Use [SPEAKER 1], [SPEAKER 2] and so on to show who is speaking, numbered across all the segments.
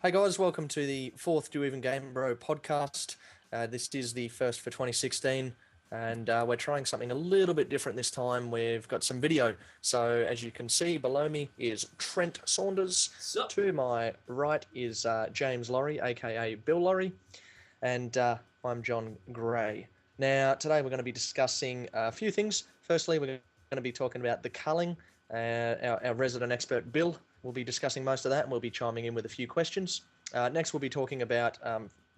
[SPEAKER 1] Hey guys, welcome to the fourth Do Even Game Bro podcast. This is the first for 2016, and we're trying something a little bit different this time. We've got some video. So, as you can see below me is Trent Saunders.
[SPEAKER 2] Sup?
[SPEAKER 1] To my right is James Laurie, aka Bill Laurie, and I'm John Gray. Now, today we're going to be discussing a few things. Firstly, we're going to be talking about the culling. Our resident expert Bill will be discussing most of that, and we'll be chiming in with a few questions. Next, we'll be talking about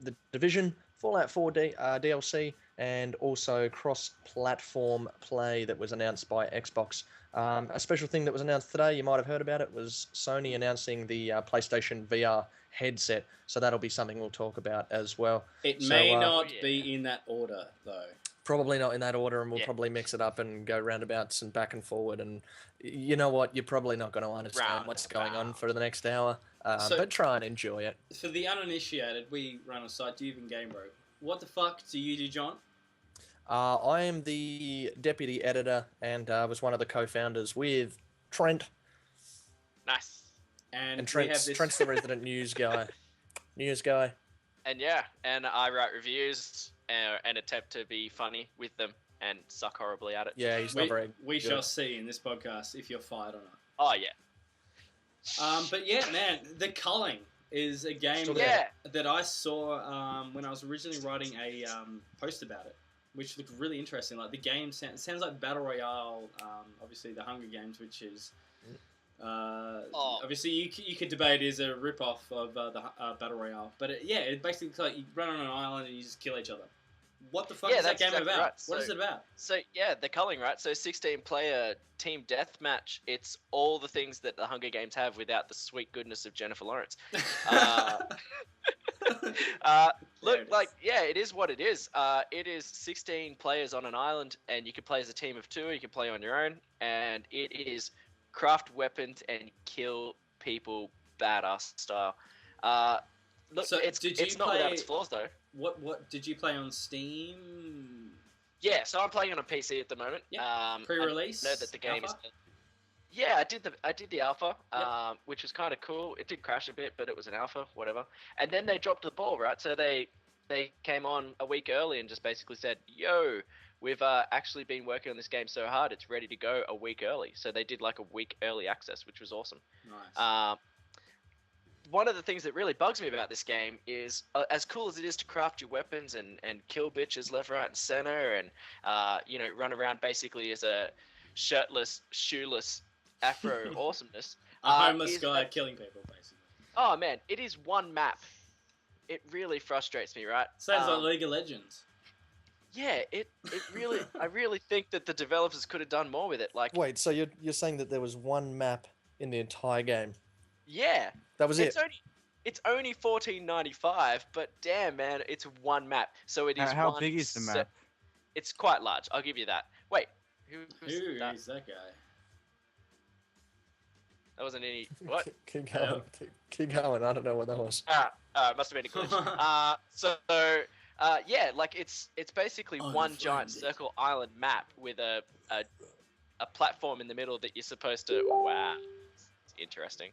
[SPEAKER 1] the Division, Fallout 4 DLC, and also cross-platform play that was announced by Xbox. A special thing that was announced today, you might have heard about it, was Sony announcing the PlayStation VR headset. So that'll be something we'll talk about as well.
[SPEAKER 2] It may not be in that order, though.
[SPEAKER 1] Probably not in that order, and we'll probably mix it up and go roundabouts and back and forward. And you know what? You're probably not going to understand what's going on for the next hour, but try and enjoy it.
[SPEAKER 2] For the uninitiated, we run a site, Do You Even Game Bro. What the fuck do you do, John?
[SPEAKER 1] I am the deputy editor and was one of the co-founders with Trent.
[SPEAKER 3] Nice.
[SPEAKER 2] And
[SPEAKER 1] Trent's the resident news guy.
[SPEAKER 3] And I write reviews and attempt to be funny with them and suck horribly at it.
[SPEAKER 1] Yeah, he's not very
[SPEAKER 2] We
[SPEAKER 1] good.
[SPEAKER 2] shall see in this podcast if you're fired or not.
[SPEAKER 3] Oh, yeah.
[SPEAKER 2] But yeah, man, The Culling is a game that I saw when I was originally writing a post about it, which looked really interesting. Like, the game sounds like Battle Royale, obviously the Hunger Games, which is... obviously, you could debate is a rip-off of the Battle Royale. But it basically like you run on an island and you just kill each other. What the fuck is that game about?
[SPEAKER 3] Right.
[SPEAKER 2] What is it about?
[SPEAKER 3] So, The Culling, right? So, 16-player team deathmatch. It's all the things that the Hunger Games have without the sweet goodness of Jennifer Lawrence. It is what it is. It is 16 players on an island, and you can play as a team of two, or you can play on your own, and it is craft weapons and kill people badass style. It's not without its flaws, though.
[SPEAKER 2] What did you play on Steam?
[SPEAKER 3] Yeah, so I'm playing on a PC at the moment.
[SPEAKER 2] Yeah. Pre-release.
[SPEAKER 3] I know that the game
[SPEAKER 2] alpha?
[SPEAKER 3] is. Yeah, I did the alpha, which was kind of cool. It did crash a bit, but it was an alpha, whatever. And then they dropped the ball, right? So they came on a week early and just basically said, "Yo, we've actually been working on this game so hard, it's ready to go a week early." So they did like a week early access, which was awesome.
[SPEAKER 2] Nice.
[SPEAKER 3] One of the things that really bugs me about this game is, as cool as it is to craft your weapons and kill bitches left, right, and center, and run around basically as a shirtless, shoeless Afro awesomeness.
[SPEAKER 2] A homeless guy killing people, basically.
[SPEAKER 3] Oh man, it is one map. It really frustrates me, right?
[SPEAKER 2] Sounds like League of Legends.
[SPEAKER 3] Yeah, it really. I really think that the developers could have done more with it. Like,
[SPEAKER 1] Wait, so you're saying that there was one map in the entire game?
[SPEAKER 3] Yeah,
[SPEAKER 1] that was it.
[SPEAKER 3] It's only $14.95, but damn man, it's one map. So it is.
[SPEAKER 4] How big is the map?
[SPEAKER 3] It's quite large. I'll give you that. Wait, who
[SPEAKER 2] is that guy?
[SPEAKER 3] That wasn't any. What?
[SPEAKER 1] Keep going. Keep going. I don't know what that was.
[SPEAKER 3] Must have been a glitch. It's basically one giant circle island map with a platform in the middle that you're supposed to. Wow, it's interesting.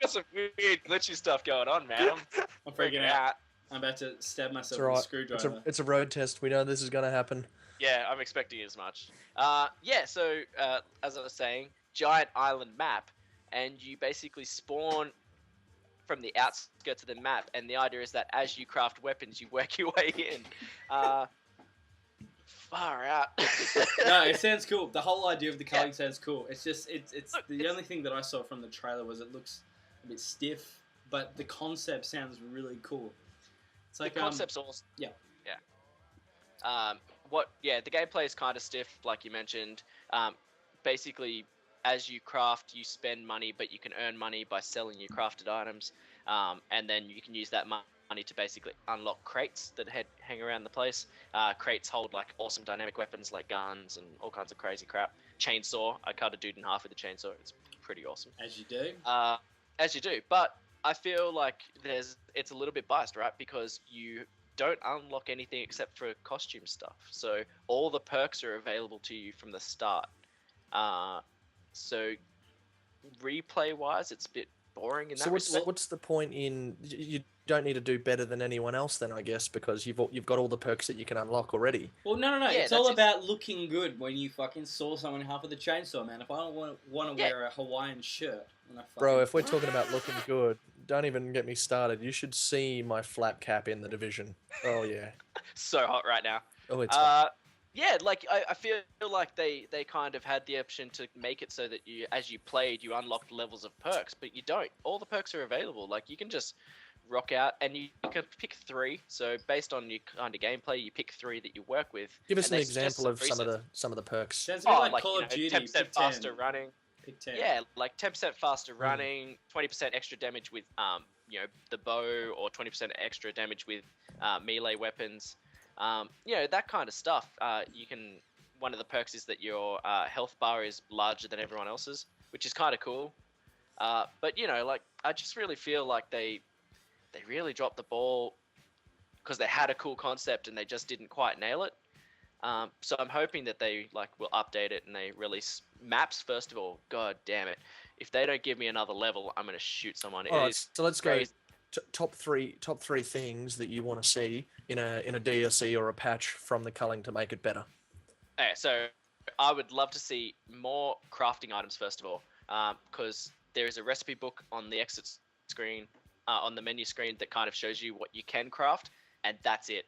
[SPEAKER 3] Got some weird glitchy stuff going on, man.
[SPEAKER 2] I'm freaking out. I'm about to stab myself with a screwdriver.
[SPEAKER 1] It's a road test. We know this is going to happen.
[SPEAKER 3] Yeah, I'm expecting as much. So as I was saying, giant island map, and you basically spawn from the outskirts of the map, and the idea is that as you craft weapons, you work your way in. Far out.
[SPEAKER 2] No, it sounds cool. The whole idea of the culling sounds cool. It's just the only thing that I saw from the trailer was it looks a bit stiff, but the concept sounds really cool. It's like
[SPEAKER 3] the concept's awesome.
[SPEAKER 2] Yeah.
[SPEAKER 3] The gameplay is kind of stiff, like you mentioned. Basically, as you craft, you spend money, but you can earn money by selling your crafted items, and then you can use that money to basically unlock crates that hang around the place. Crates hold like awesome dynamic weapons like guns and all kinds of crazy crap. Chainsaw, I cut a dude in half with a chainsaw. It's pretty awesome.
[SPEAKER 2] As you do.
[SPEAKER 3] But I feel like it's a little bit biased, right? Because you don't unlock anything except for costume stuff. So all the perks are available to you from the start. So replay-wise, it's a bit boring in that
[SPEAKER 1] So
[SPEAKER 3] respect.
[SPEAKER 1] what's the point in you don't need to do better than anyone else then, I guess, because you've got all the perks that you can unlock already.
[SPEAKER 2] Well, no.
[SPEAKER 3] Yeah,
[SPEAKER 2] it's all about looking good when you fucking saw someone half of the chainsaw, man. If I don't want to wear a Hawaiian shirt when I fucking...
[SPEAKER 1] Bro, if we're talking about looking good, don't even get me started. You should see my flap cap in the division. Oh yeah.
[SPEAKER 3] So hot right now.
[SPEAKER 1] Oh, it's hot.
[SPEAKER 3] Yeah, like I feel like they kind of had the option to make it so that you, as you played, you unlocked levels of perks, but you don't. All the perks are available. Like you can just rock out, and you can pick 3. So based on your kind of gameplay, you pick 3 that you work with.
[SPEAKER 1] Give us an example of some of the perks.
[SPEAKER 2] Sounds a bit like Call of Duty.
[SPEAKER 3] 10% faster running.
[SPEAKER 2] Pick 10.
[SPEAKER 3] Yeah, like 10% faster running, 20% extra damage with the bow, or 20% extra damage with melee weapons. That kind of stuff. One of the perks is that your health bar is larger than everyone else's, which is kind of cool. But I just really feel like they really dropped the ball because they had a cool concept and they just didn't quite nail it. So I'm hoping that they will update it and they release maps first of all. God damn it! If they don't give me another level, I'm gonna shoot someone.
[SPEAKER 1] All right, so let's go. Top three things that you want to see in a DLC or a patch from the culling to make it better.
[SPEAKER 3] Okay, so I would love to see more crafting items first of all, because there is a recipe book on the exit screen, on the menu screen, that kind of shows you what you can craft, and that's it.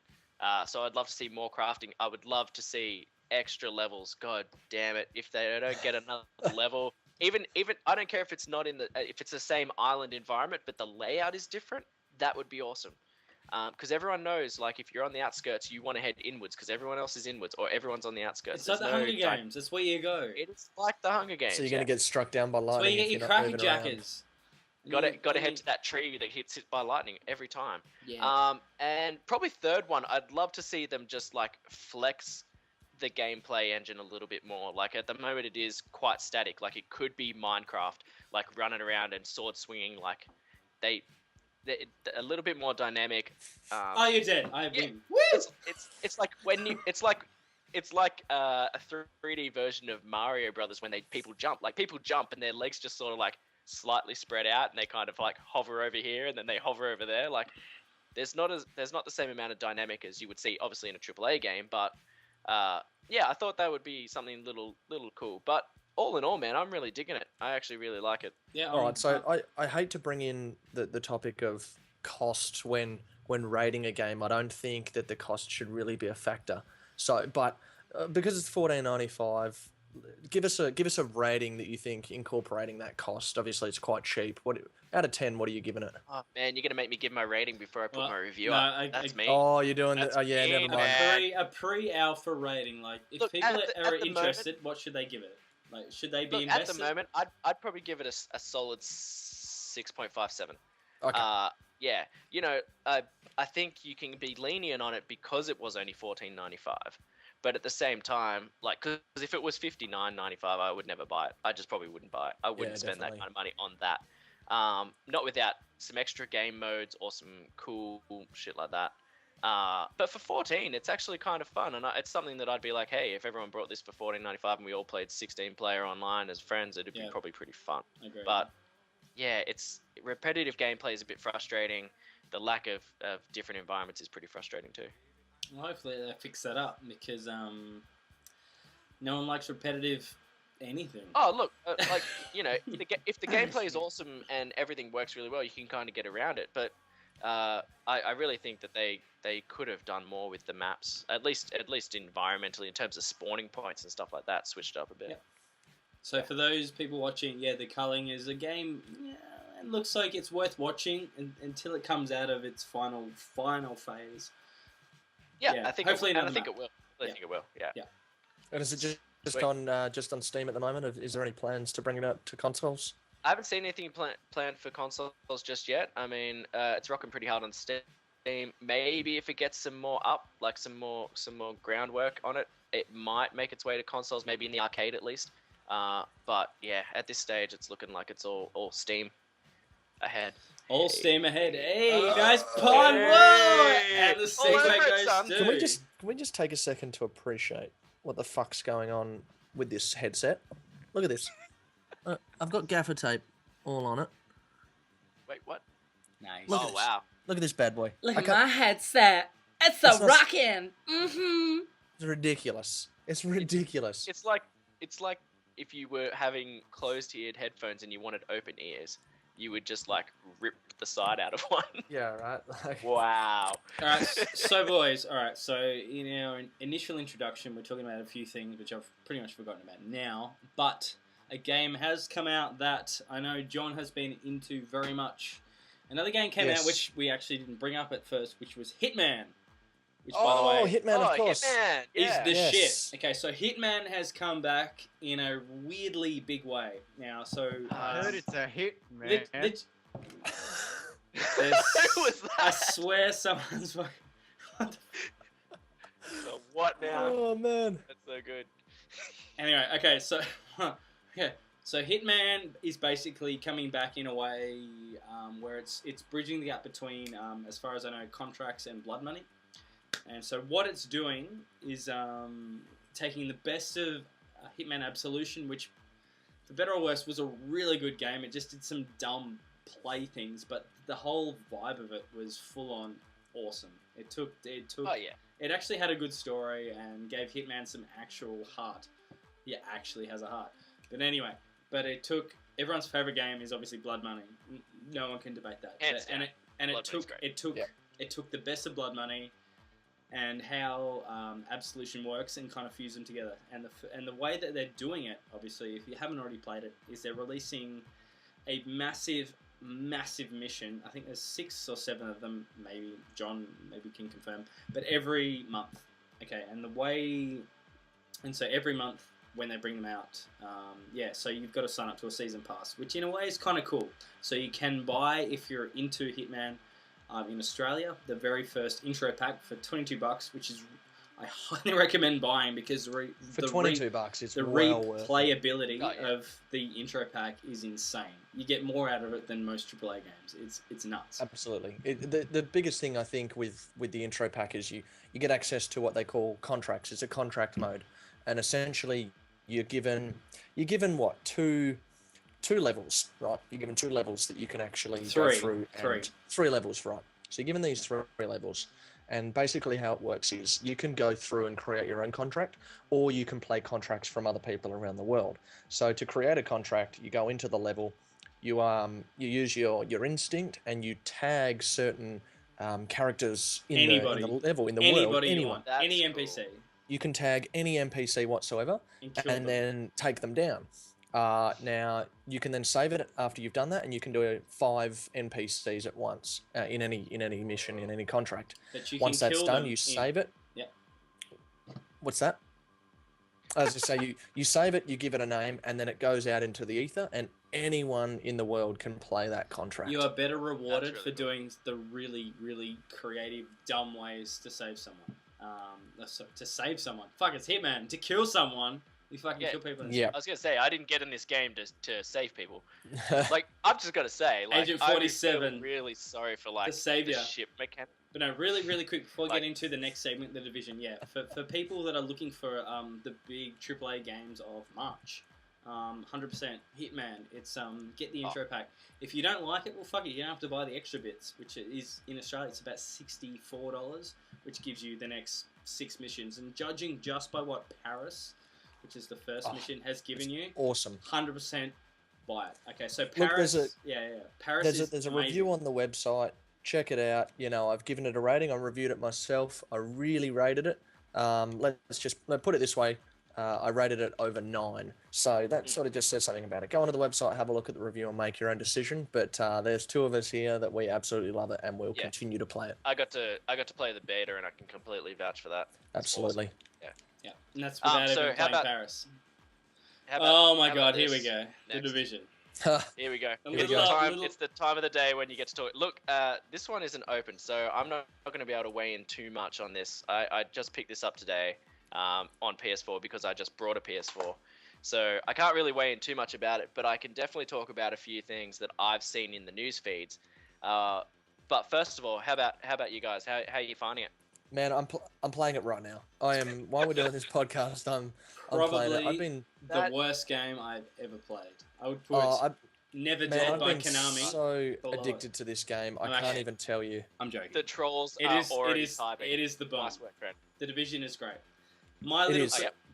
[SPEAKER 3] So I'd love to see more crafting. I would love to see extra levels. God damn it! If they don't get another level. Even I don't care if it's not if it's the same island environment, but the layout is different. That would be awesome. Because everyone knows, like, if you're on the outskirts, you want to head inwards because everyone else is inwards, or everyone's on the outskirts.
[SPEAKER 2] It's like the Hunger Games. That's where you go.
[SPEAKER 3] It's like the Hunger Games.
[SPEAKER 1] So you're going to get struck down by lightning.
[SPEAKER 2] That's where you get your cracker jackers.
[SPEAKER 3] Got to head to that tree that hits it by lightning every time.
[SPEAKER 2] Yeah.
[SPEAKER 3] And probably third one, I'd love to see them just flex the gameplay engine a little bit more. Like at the moment it is quite static. Like it could be Minecraft, like running around and sword swinging. Like they're a little bit more dynamic.
[SPEAKER 2] Oh, you're dead. I've been.
[SPEAKER 3] It's like when you it's like a 3D version of Mario Brothers when people jump. Like people jump and their legs just sort of slightly spread out and they kind of hover over here and then they hover over there. Like there's not the same amount of dynamic as you would see obviously in a AAA game, but I thought that would be something little cool. But all in all, man, I'm really digging it. I actually really like it.
[SPEAKER 2] Yeah.
[SPEAKER 1] All right. So I hate to bring in the topic of cost when rating a game. I don't think that the cost should really be a factor. So, but because it's $14.95, give us a rating that you think incorporating that cost. Obviously, it's quite cheap. What out of 10? What are you giving it?
[SPEAKER 3] Oh man, you're gonna make me give my rating before I put my review up. That's me.
[SPEAKER 1] Oh, you're doing that? Oh yeah,
[SPEAKER 3] me,
[SPEAKER 1] never mind.
[SPEAKER 2] A pre-alpha rating. Like if people are interested, what should they give it? Like should they be invested?
[SPEAKER 3] At the moment, I'd probably give it a solid 6.57.
[SPEAKER 1] Okay.
[SPEAKER 3] Yeah, I think you can be lenient on it because it was only $14.95. But at the same time, because if it was $59.95, I would never buy it. I just probably wouldn't buy it. I wouldn't spend that kind of money on that. Not without some extra game modes or some cool shit like that. But for $14, it's actually kind of fun, and it's something that I'd be like, hey, if everyone brought this for $14.95 and we all played 16-player online as friends, it'd be probably pretty fun.
[SPEAKER 2] Agree.
[SPEAKER 3] But yeah, it's repetitive gameplay is a bit frustrating. The lack of different environments is pretty frustrating too.
[SPEAKER 2] Well, hopefully they fix that up because no one likes repetitive anything.
[SPEAKER 3] Oh, look, if the gameplay is awesome and everything works really well, you can kind of get around it. But I really think that they could have done more with the maps, at least environmentally in terms of spawning points and stuff like that, switched up a bit.
[SPEAKER 2] Yeah. So for those people watching, the culling is a game. Yeah, it looks like it's worth watching until it comes out of its final phase.
[SPEAKER 3] Yeah, I think hopefully I think it will. I think it will. Yeah.
[SPEAKER 1] And is it just on Steam at the moment? Is there any plans to bring it out to consoles?
[SPEAKER 3] I haven't seen anything planned for consoles just yet. I mean, it's rocking pretty hard on Steam. Maybe if it gets some more groundwork on it, it might make its way to consoles. Maybe in the arcade at least. But yeah, at this stage, it's looking like it's all Steam ahead.
[SPEAKER 2] All steam ahead. Hey, nice pun. Whoa! And the segue goes to...
[SPEAKER 1] Can we just take a second to appreciate what the fuck's going on with this headset? Look at this. I've got gaffer tape all on it.
[SPEAKER 3] Wait, what?
[SPEAKER 2] Nice.
[SPEAKER 3] Oh, wow.
[SPEAKER 1] Look at this bad boy.
[SPEAKER 4] Look at my headset. It's a rockin'. Mm-hmm.
[SPEAKER 1] It's ridiculous. It's ridiculous.
[SPEAKER 3] It's like if you were having closed-eared headphones and you wanted open ears, you would just like rip the side out of one.
[SPEAKER 1] Yeah, right.
[SPEAKER 3] Wow.
[SPEAKER 2] All right, so boys, all right. So in our initial introduction, we're talking about a few things which I've pretty much forgotten about now. But a game has come out that I know John has been into very much. Another game came out which we actually didn't bring up at first, which was Hitman. Which, by the way,
[SPEAKER 1] Hitman, of course.
[SPEAKER 3] Hitman. Yeah.
[SPEAKER 2] Is the shit. Okay, so Hitman has come back in a weirdly big way. Now, so...
[SPEAKER 5] I heard it's a hit, man.
[SPEAKER 2] Who
[SPEAKER 3] was that?
[SPEAKER 2] I swear someone's... What the
[SPEAKER 3] So what now?
[SPEAKER 1] Oh, man.
[SPEAKER 3] That's so good.
[SPEAKER 2] Anyway, okay, so... okay, so Hitman is basically coming back in a way where it's bridging the gap between, as far as I know, contracts and blood money. And so what it's doing is taking the best of Hitman Absolution, which, for better or worse, was a really good game. It just did some dumb play things, but the whole vibe of it was full on awesome. It took.
[SPEAKER 3] Oh yeah.
[SPEAKER 2] It actually had a good story and gave Hitman some actual heart. He actually has a heart. But anyway, it took everyone's favorite game is obviously Blood Money. No one can debate that. It took the best of Blood Money and how Absolution works and kind of fuse them together. And the way that they're doing it, obviously, if you haven't already played it, is they're releasing a massive mission. I think there's 6 or 7 of them, maybe John maybe can confirm, but every month. Okay, and so every month when they bring them out, so you've got to sign up to a season pass, which in a way is kind of cool. So you can buy, if you're into Hitman, in Australia, the very first intro pack for $22, which is I highly recommend buying because
[SPEAKER 1] for $22, it's
[SPEAKER 2] the
[SPEAKER 1] well worth it.
[SPEAKER 2] replayability of the intro pack is insane. You get more out of it than most AAA games. It's nuts.
[SPEAKER 1] Absolutely. The biggest thing I think with the intro pack is you get access to what they call contracts. It's a contract mode, and essentially you're given what two levels, right? You're given 2 levels that you can actually go through. Three levels, right? So you're given these 3 levels. And basically how it works is you can go through and create your own contract, or you can play contracts from other people around the world. So to create a contract, you go into the level, you use your instinct, and you tag certain characters in the level, in the world.
[SPEAKER 2] Anyone. Any NPC.
[SPEAKER 1] You can tag any NPC whatsoever, and then take them down. Now you can then save it after you've done that, and you can do 5 NPCs at once in any mission, in any contract. Once that's done, you save it.
[SPEAKER 2] Yeah.
[SPEAKER 1] What's that? As I say, you save it, you give it a name, and then it goes out into the ether, and anyone in the world can play that contract.
[SPEAKER 2] You are better rewarded for doing the really, really creative, dumb ways to save someone. Fuck, it's Hitman. To kill someone. You fucking kill people.
[SPEAKER 3] I was gonna say I didn't get in this game to save people. Like I've just got to say, like
[SPEAKER 2] Agent 47.
[SPEAKER 3] I feel really sorry for like
[SPEAKER 2] the savior.
[SPEAKER 3] The ship mechanic.
[SPEAKER 2] But no, really, really quick before we get into the next segment, the division. Yeah, for people that are looking for the big AAA games of March, 100% Hitman. It's get the intro pack. If you don't like it, well fuck it. You don't have to buy the extra bits, which is in Australia it's about $64, which gives you the next 6 missions. And judging just by what Paris, which is the first mission, has given you.
[SPEAKER 1] Awesome.
[SPEAKER 2] 100% buy it. Okay, so Paris. Look, Paris
[SPEAKER 1] there's a review on the website. Check it out. You know, I've given it a rating. I reviewed it myself. I really rated it. Let's put it this way. I rated it over 9. So that sort of just says something about it. Go onto the website, have a look at the review, and make your own decision. But there's 2 of us here that we absolutely love it, and we'll continue to play it.
[SPEAKER 3] I got to play the beta, and I can completely vouch for that.
[SPEAKER 1] Absolutely.
[SPEAKER 3] Awesome. Yeah.
[SPEAKER 2] Yeah, and that's without even playing Paris. My God, here we go. Next. The division.
[SPEAKER 3] Here we go.
[SPEAKER 2] It's
[SPEAKER 3] It's the time of the day when you get to talk. Look, this one isn't open, so I'm not going to be able to weigh in too much on this. I just picked this up today on PS4 because I just brought a PS4. So I can't really weigh in too much about it, but I can definitely talk about a few things that I've seen in the news feeds. But first of all, how about you guys? How are you finding it?
[SPEAKER 1] Man, I'm playing it right now. I am. While we're doing this podcast, I'm playing it. I've been
[SPEAKER 2] the worst game I've ever played. I would put Never
[SPEAKER 1] man,
[SPEAKER 2] Dead
[SPEAKER 1] I've
[SPEAKER 2] by
[SPEAKER 1] been
[SPEAKER 2] Konami.
[SPEAKER 1] so addicted to this game. I can't even tell you.
[SPEAKER 2] I'm joking.
[SPEAKER 3] The trolls are already typing.
[SPEAKER 2] It is the bomb.
[SPEAKER 3] Nice work, friend.
[SPEAKER 2] The Division is great.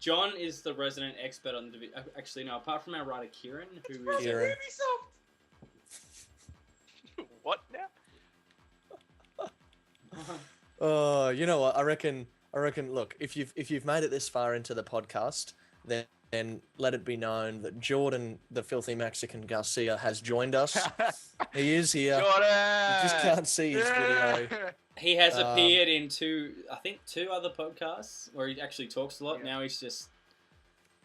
[SPEAKER 2] John is the resident expert on the Division. Actually, no. Apart from our writer Kieran, who is
[SPEAKER 1] Kieran.
[SPEAKER 3] What now?
[SPEAKER 1] Oh, you know what? I reckon. Look, if you've made it this far into the podcast, then let it be known that Jordan, the filthy Mexican Garcia, has joined us. He is here.
[SPEAKER 5] Jordan!
[SPEAKER 1] You just can't see his video.
[SPEAKER 2] He has appeared in two other podcasts where he actually talks a lot. Yeah. Now he's just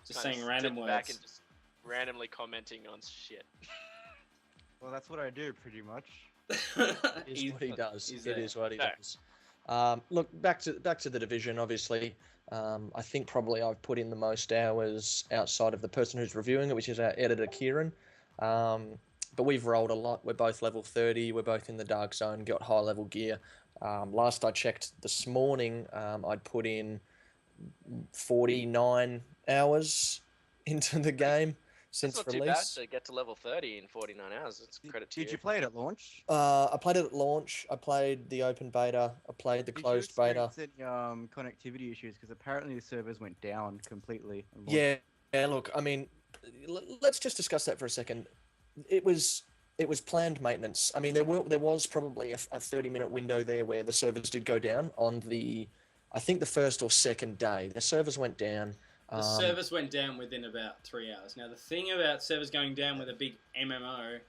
[SPEAKER 2] saying random words.
[SPEAKER 3] Back and just randomly commenting on shit.
[SPEAKER 5] Well, that's what I do, pretty much.
[SPEAKER 1] Is what he does. It is what he does. Look, back to the Division. Obviously, I think probably I've put in the most hours outside of the person who's reviewing it, which is our editor Kieran. But we've rolled a lot. We're both level 30. We're both in the dark zone. Got high level gear. Last I checked this morning, I'd put in 49 hours into the game since
[SPEAKER 3] That's not
[SPEAKER 1] release.
[SPEAKER 3] Too bad to get to level 30 in 49 hours. That's credit to you.
[SPEAKER 5] Did you play it at launch?
[SPEAKER 1] I played it at launch. I played the open beta. I played the closed beta.
[SPEAKER 5] Did you experience any connectivity issues? Because apparently the servers went down completely.
[SPEAKER 1] Yeah. Look, I mean, let's just discuss that for a second. It was planned maintenance. I mean, there was probably a 30-minute window there where the servers did go down on I think the first or second day. The servers went down.
[SPEAKER 2] The servers went down within about 3 hours. Now, the thing about servers going down with a big MMO,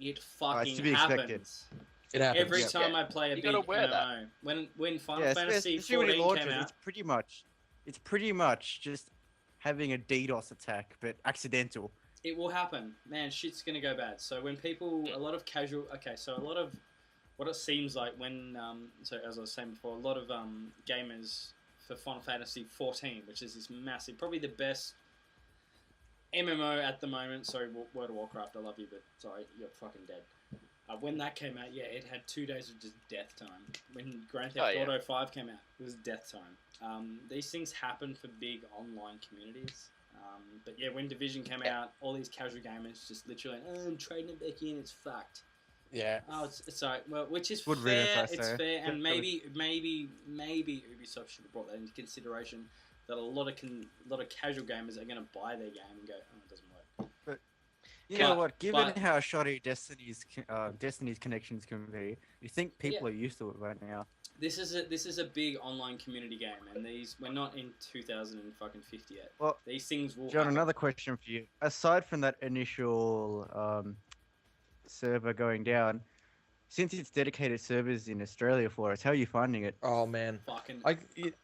[SPEAKER 2] it fucking happens.
[SPEAKER 1] It happens.
[SPEAKER 2] Every time I play a big MMO. When Final Fantasy 14 came out...
[SPEAKER 5] It's pretty much just having a DDoS attack, but accidental.
[SPEAKER 2] It will happen. Man, shit's going to go bad. So when a lot of what it seems like when, so as I was saying before, a lot of gamers for Final Fantasy 14, which is this massive, probably the best MMO at the moment. Sorry, World of Warcraft, I love you, but sorry, you're fucking dead. When that came out, yeah, it had 2 days of just death time. When Grand Theft Auto 5 came out, it was death time. These things happen for big online communities. But yeah, when Division came out, all these casual gamers just literally, I'm trading it back in, it's fucked.
[SPEAKER 1] Yeah.
[SPEAKER 2] Oh, it's sorry. Well, which is fair. It's fair, and maybe Ubisoft should have brought that into consideration. That a lot of casual gamers are going to buy their game and go, oh, it doesn't work.
[SPEAKER 5] But you know what? Given how shoddy Destiny's connections can be, you think people are used to it right now.
[SPEAKER 2] This is a big online community game, and we're not in 2050 yet.
[SPEAKER 5] Well,
[SPEAKER 2] these things will.
[SPEAKER 5] John,
[SPEAKER 2] happen.
[SPEAKER 5] another question for you. Aside from that initial server going down, since it's dedicated servers in Australia for us, how are you finding it?
[SPEAKER 1] Oh man,
[SPEAKER 2] fucking.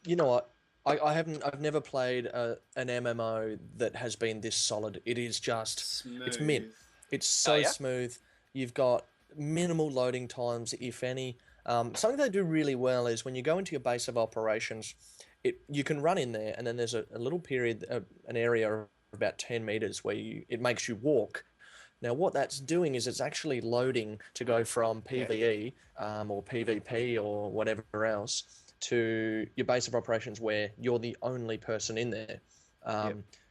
[SPEAKER 1] You know what? I've never played an MMO that has been this solid. It is just
[SPEAKER 2] smooth.
[SPEAKER 1] It's mint. It's so smooth. You've got minimal loading times, if any. Something they do really well is when you go into your base of operations, you can run in there, and then there's a little period, an area of about 10 meters where it makes you walk. Now, what that's doing is it's actually loading to go from PvE or PvP or whatever else to your base of operations where you're the only person in there.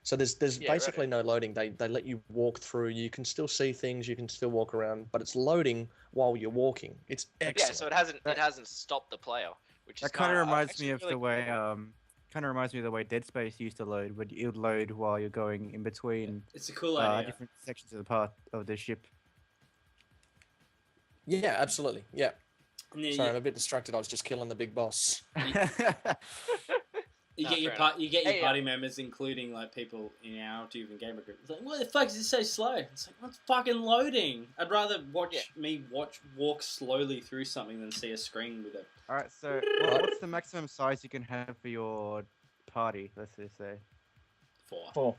[SPEAKER 1] So there's basically no loading. They let you walk through. You can still see things. You can still walk around, but it's loading while you're walking. It's excellent.
[SPEAKER 3] Yeah, so it hasn't stopped the player, which is
[SPEAKER 5] kind of reminds me of the way the way Dead Space used to load, when it would load while you're going in between.
[SPEAKER 2] It's a cool idea.
[SPEAKER 5] Different sections of the part of the ship.
[SPEAKER 1] Yeah, absolutely. Yeah. Sorry, I'm a bit distracted. I was just killing the big boss.
[SPEAKER 2] You get your party members, including like people in our Duven gamer group. It's like, what the fuck is this so slow? It's like, what's fucking loading? I'd rather walk slowly through something than see a screen with it.
[SPEAKER 5] All right, so what's the maximum size you can have for your party? Let's just say
[SPEAKER 2] 4.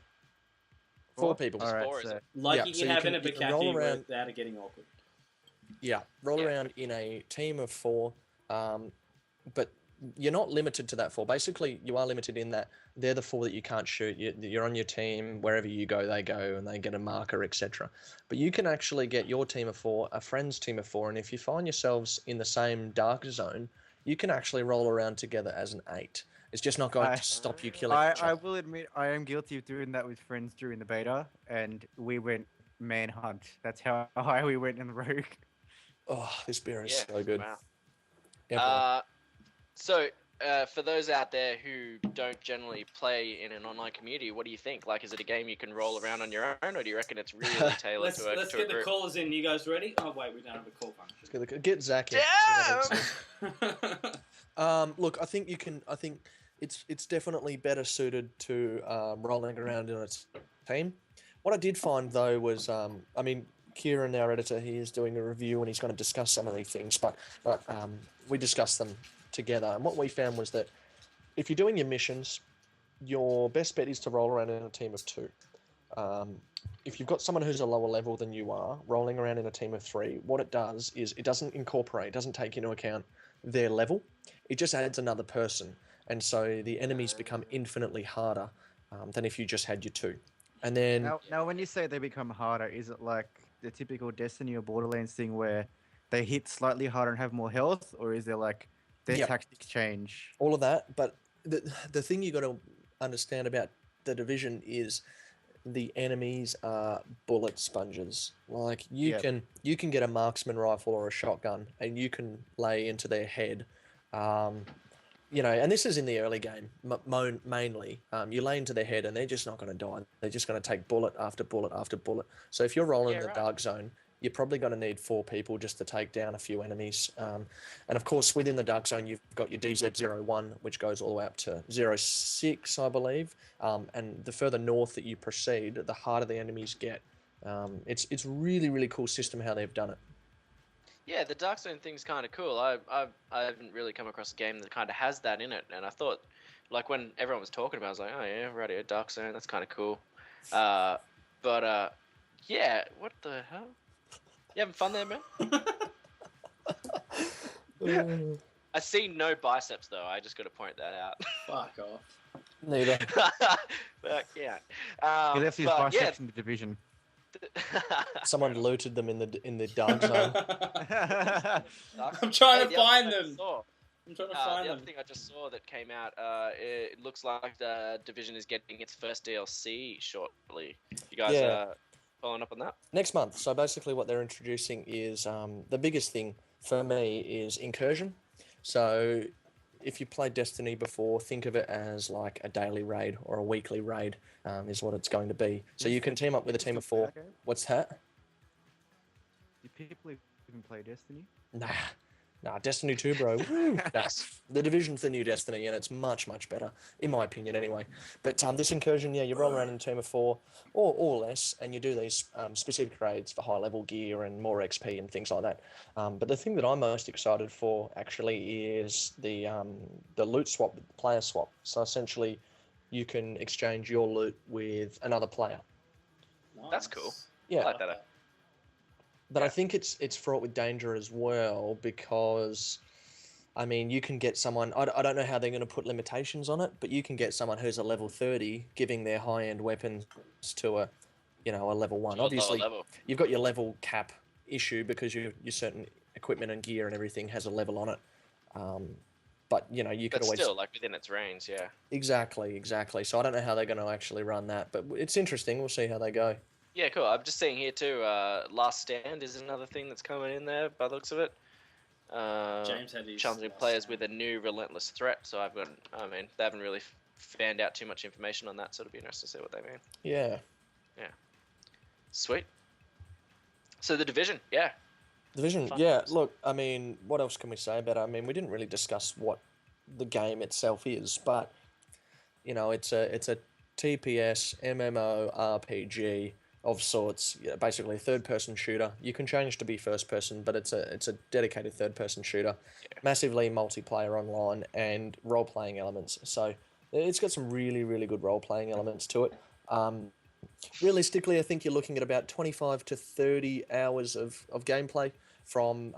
[SPEAKER 1] 4 people.
[SPEAKER 5] All right,
[SPEAKER 2] you can have in a Bukaki without it getting awkward.
[SPEAKER 1] Yeah, roll around in a team of 4, but you're not limited to that 4. Basically, you are limited in that they're the 4 that you can't shoot. You're on your team. Wherever you go, and they get a marker, etc. But you can actually get your team of 4, a friend's team of 4, and if you find yourselves in the same dark zone, you can actually roll around together as an 8. It's just not going to stop you killing each
[SPEAKER 5] I
[SPEAKER 1] other.
[SPEAKER 5] will admit I am guilty of doing that with friends during the beta, and we went manhunt. That's how high we went in the rogue.
[SPEAKER 1] Oh, this beer is
[SPEAKER 3] Yeah.
[SPEAKER 1] so good.
[SPEAKER 3] Wow.
[SPEAKER 1] Everyone.
[SPEAKER 3] So, for those out there who don't generally play in an online community, what do you think? Like, is it a game you can roll around on your own, or do you reckon it's really tailored to a
[SPEAKER 2] Let's
[SPEAKER 3] to
[SPEAKER 2] get
[SPEAKER 3] a
[SPEAKER 2] the
[SPEAKER 3] group?
[SPEAKER 2] callers in. You guys ready? Oh wait, we don't have a call function.
[SPEAKER 1] Get Zach in.
[SPEAKER 3] Damn!
[SPEAKER 1] Look, I think you can. I think it's definitely better suited to rolling around in a team. What I did find though was, I mean, Kieran, our editor, he is doing a review and he's going to discuss some of these things, but we discussed them together. And what we found was that if you're doing your missions, your best bet is to roll around in a team of 2. If you've got someone who's a lower level than you are, rolling around in a team of 3, what it does is it doesn't take into account their level. It just adds another person. And so the enemies become infinitely harder than if you just had your 2. And then...
[SPEAKER 5] Now, when you say they become harder, is it like the typical Destiny or Borderlands thing where they hit slightly harder and have more health? Or is there like their tactics change?
[SPEAKER 1] All of that. But the thing you got to understand about the Division is the enemies are bullet sponges. Like you can get a marksman rifle or a shotgun and you can lay into their head. And this is in the early game mainly. You lay into their head and they're just not going to die. They're just going to take bullet after bullet after bullet. So if you're rolling the dark zone, you're probably going to need 4 people just to take down a few enemies. And of course, within the dark zone, you've got your DZ01, which goes all the way up to 06, I believe. And the further north that you proceed, the harder the enemies get. It's really, really cool system how they've done it.
[SPEAKER 3] Yeah, the Dark Zone thing's kind of cool. I haven't really come across a game that kind of has that in it, and I thought, like when everyone was talking about it, I was like, oh yeah, radio Dark Zone, that's kind of cool. Yeah, what the hell? You having fun there, man? I see no biceps though. I just got to point that out.
[SPEAKER 2] Fuck off.
[SPEAKER 1] Neither.
[SPEAKER 3] But yeah.
[SPEAKER 5] He left his biceps in the Division.
[SPEAKER 1] Someone looted them in the dark zone.
[SPEAKER 2] I'm trying to find them. I'm trying to find
[SPEAKER 3] the
[SPEAKER 2] them.
[SPEAKER 3] other thing I just saw that came out, it looks like the Division is getting its first DLC shortly. You guys following up on that?
[SPEAKER 1] Next month. So basically what they're introducing is, the biggest thing for me is incursion. So if you played Destiny before, think of it as like a daily raid or a weekly raid is what it's going to be. So you can team up with a team of 4. What's that?
[SPEAKER 5] Do people even play Destiny?
[SPEAKER 1] Nah, Destiny 2, bro. The Division's the new Destiny, and it's much, much better, in my opinion, anyway. But this incursion, you roll around in a team of 4 or less, and you do these specific raids for high-level gear and more XP and things like that. But the thing that I'm most excited for, actually, is the loot swap, player swap. So essentially, you can exchange your loot with another player.
[SPEAKER 2] Nice.
[SPEAKER 3] That's cool.
[SPEAKER 1] Yeah.
[SPEAKER 3] I like that.
[SPEAKER 1] But I think it's fraught with danger as well because, I mean, you can get someone... I don't know how they're going to put limitations on it, but you can get someone who's a level 30 giving their high-end weapons to a level 1. Obviously, you've got your level cap issue because your certain equipment and gear and everything has a level on it. But, you could always...
[SPEAKER 3] still, like, within its range, yeah.
[SPEAKER 1] Exactly. So I don't know how they're going to actually run that, but it's interesting. We'll see how they go.
[SPEAKER 3] Yeah, cool. I'm just seeing here too, Last Stand is another thing that's coming in there by the looks of it.
[SPEAKER 2] James had his
[SPEAKER 3] challenging players with a new relentless threat. So they haven't really fanned out too much information on that, so it'll be interesting to see what they mean.
[SPEAKER 1] Yeah.
[SPEAKER 3] Yeah. Sweet. So the Division, yeah.
[SPEAKER 1] Division, yeah. Look, I mean, what else can we say about it? I mean, we didn't really discuss what the game itself is, but, it's a TPS, MMO, RPG of sorts, basically a third-person shooter. You can change to be first-person, but it's a dedicated third-person shooter. Yeah. Massively multiplayer online and role-playing elements. So it's got some really, really good role-playing elements to it. Realistically, I think you're looking at about 25 to 30 hours of gameplay from,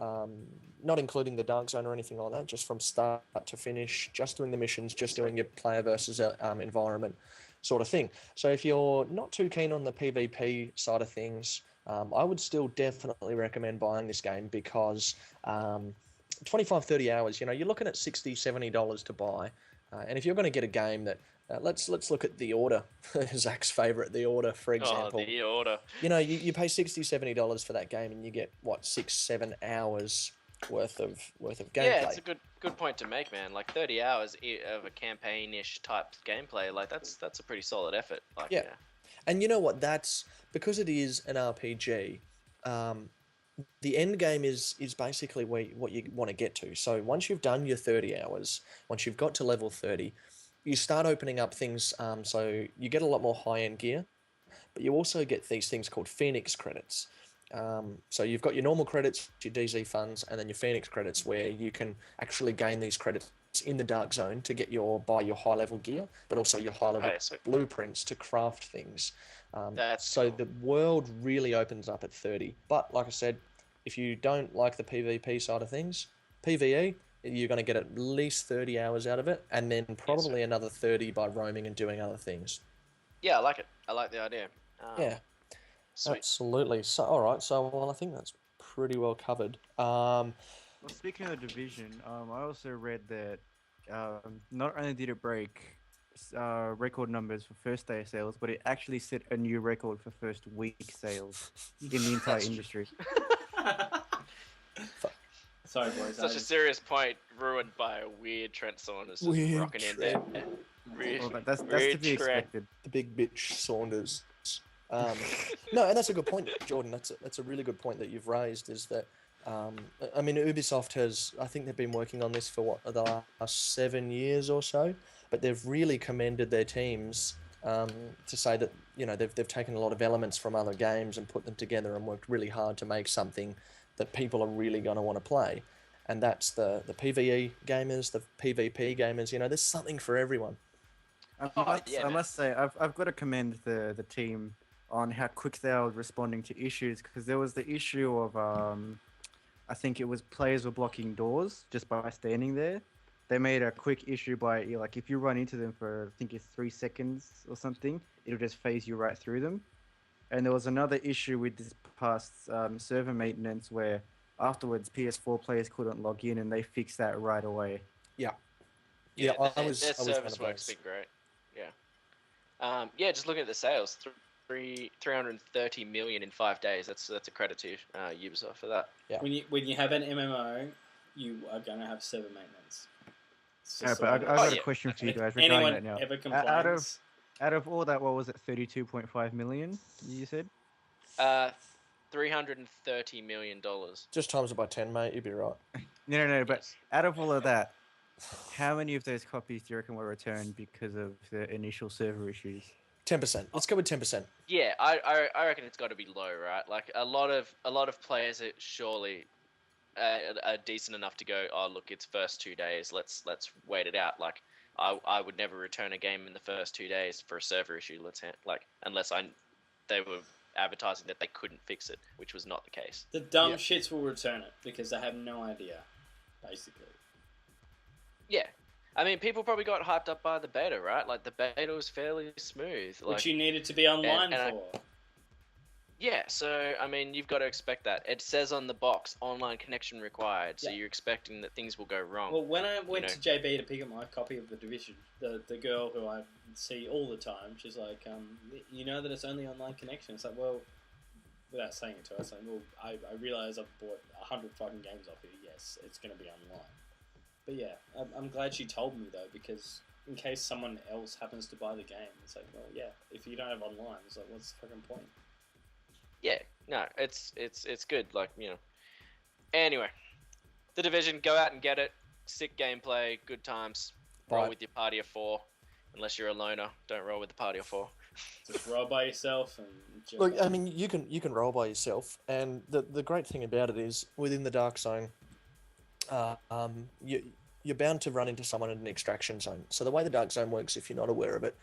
[SPEAKER 1] not including the Dark Zone or anything like that, just from start to finish, just doing the missions, just doing your player versus environment sort of thing. So if you're not too keen on the PvP side of things, I would still definitely recommend buying this game because 25, 30 hours, you know, you're looking at $60, $70 to buy. And if you're going to get a game that, let's look at The Order, Zach's favourite, The Order, for example.
[SPEAKER 3] Oh, The Order.
[SPEAKER 1] You know, you pay $60, $70 for that game, and you get what, 6, 7 hours worth of gameplay.
[SPEAKER 3] Yeah, it's a good point to make, man. Like 30 hours of a campaign-ish type gameplay, like that's a pretty solid effort. Like,
[SPEAKER 1] yeah. And you know what? That's because it is an RPG. The end game is basically what you want to get to. So once you've done your 30 hours, once you've got to level 30, you start opening up things. So you get a lot more high-end gear, but you also get these things called Phoenix credits. So you've got your normal credits, your DZ funds, and then your Phoenix credits, where you can actually gain these credits in the Dark Zone to get buy your high-level gear, but also your high-level blueprints to craft things. So cool. The world really opens up at 30. But like I said, if you don't like the PvP side of things, PvE, you're going to get at least 30 hours out of it, and then probably another 30 by roaming and doing other things.
[SPEAKER 3] Yeah, I like it. I like the idea.
[SPEAKER 1] Yeah, sweet. Absolutely. So, all right. So, well, I think that's pretty well covered.
[SPEAKER 5] Well, speaking of the Division, I also read that not only did it break record numbers for first day sales, but it actually set a new record for first week sales in the entire industry.
[SPEAKER 2] Sorry, boys.
[SPEAKER 3] Such a serious point ruined by a weird Trent Saunders just rocking in there.
[SPEAKER 5] That's to be expected.
[SPEAKER 1] The big bitch Saunders. No, and that's a good point, Jordan. That's a really good point that you've raised. Is that I mean, Ubisoft I think they've been working on this for the last 7 years or so, but they've really commended their teams to say that, you know, they've taken a lot of elements from other games and put them together and worked really hard to make something that people are really going to want to play. And that's the PvE gamers, the PvP gamers. You know, there's something for everyone.
[SPEAKER 5] I must say, I've got to commend the team on how quick they are responding to issues, because there was the issue of I think it was players were blocking doors just by standing there. They made a quick issue by, like, if you run into them for, I think it's 3 seconds or something, it'll just phase you right through them. And there was another issue with this past server maintenance where afterwards PS4 players couldn't log in, and they fixed that right away.
[SPEAKER 1] Yeah.
[SPEAKER 3] Their service work's been great. Yeah. Just looking at the sales, 330 million in 5 days. That's a credit to Ubisoft for that.
[SPEAKER 1] Yeah.
[SPEAKER 2] When you have an MMO, you are gonna have server maintenance.
[SPEAKER 5] Yeah, but I've got a question for you guys regarding that now.
[SPEAKER 2] Ever complains?
[SPEAKER 5] Out of all that, what was it? 32.5 million. You said.
[SPEAKER 3] $330 million.
[SPEAKER 1] Just times it by 10, mate. You'd be right.
[SPEAKER 5] No. But out of all of that, how many of those copies do you reckon were returned because of the initial server issues?
[SPEAKER 1] 10%. Let's go with 10%.
[SPEAKER 3] Yeah, I reckon it's got to be low, right? Like a lot of players are surely are decent enough to go, oh look, it's first 2 days. Let's wait it out. Like I would never return a game in the first 2 days for a server issue. Unless they were advertising that they couldn't fix it, which was not the case.
[SPEAKER 2] The dumb shits will return it because they have no idea, basically.
[SPEAKER 3] Yeah. I mean, people probably got hyped up by the beta, right? Like, the beta was fairly smooth.
[SPEAKER 2] Which you needed to be online for.
[SPEAKER 3] Yeah, so, I mean, you've got to expect that. It says on the box, online connection required, so you're expecting that things will go wrong.
[SPEAKER 2] Well, when I went to JB to pick up my copy of The Division, the girl who I see all the time, she's like, you know that it's only online connection? It's like, well, without saying it to her, I was like, well, I realise I've bought 100 fucking games off you. Yes, it's going to be online. But yeah, I'm glad she told me, though, because in case someone else happens to buy the game, it's like, well, yeah, if you don't have online, it's like, what's the fucking point?
[SPEAKER 3] Yeah, no, it's good, like, you know. Anyway, The Division, go out and get it. Sick gameplay, good times. Roll with your party of 4. Unless you're a loner, don't roll with the party of 4.
[SPEAKER 2] Just roll by yourself and...
[SPEAKER 1] Look, I mean, you can roll by yourself, and the great thing about it is, within the Dark Zone, you're bound to run into someone in an extraction zone. So the way the Dark Zone works, if you're not aware of it,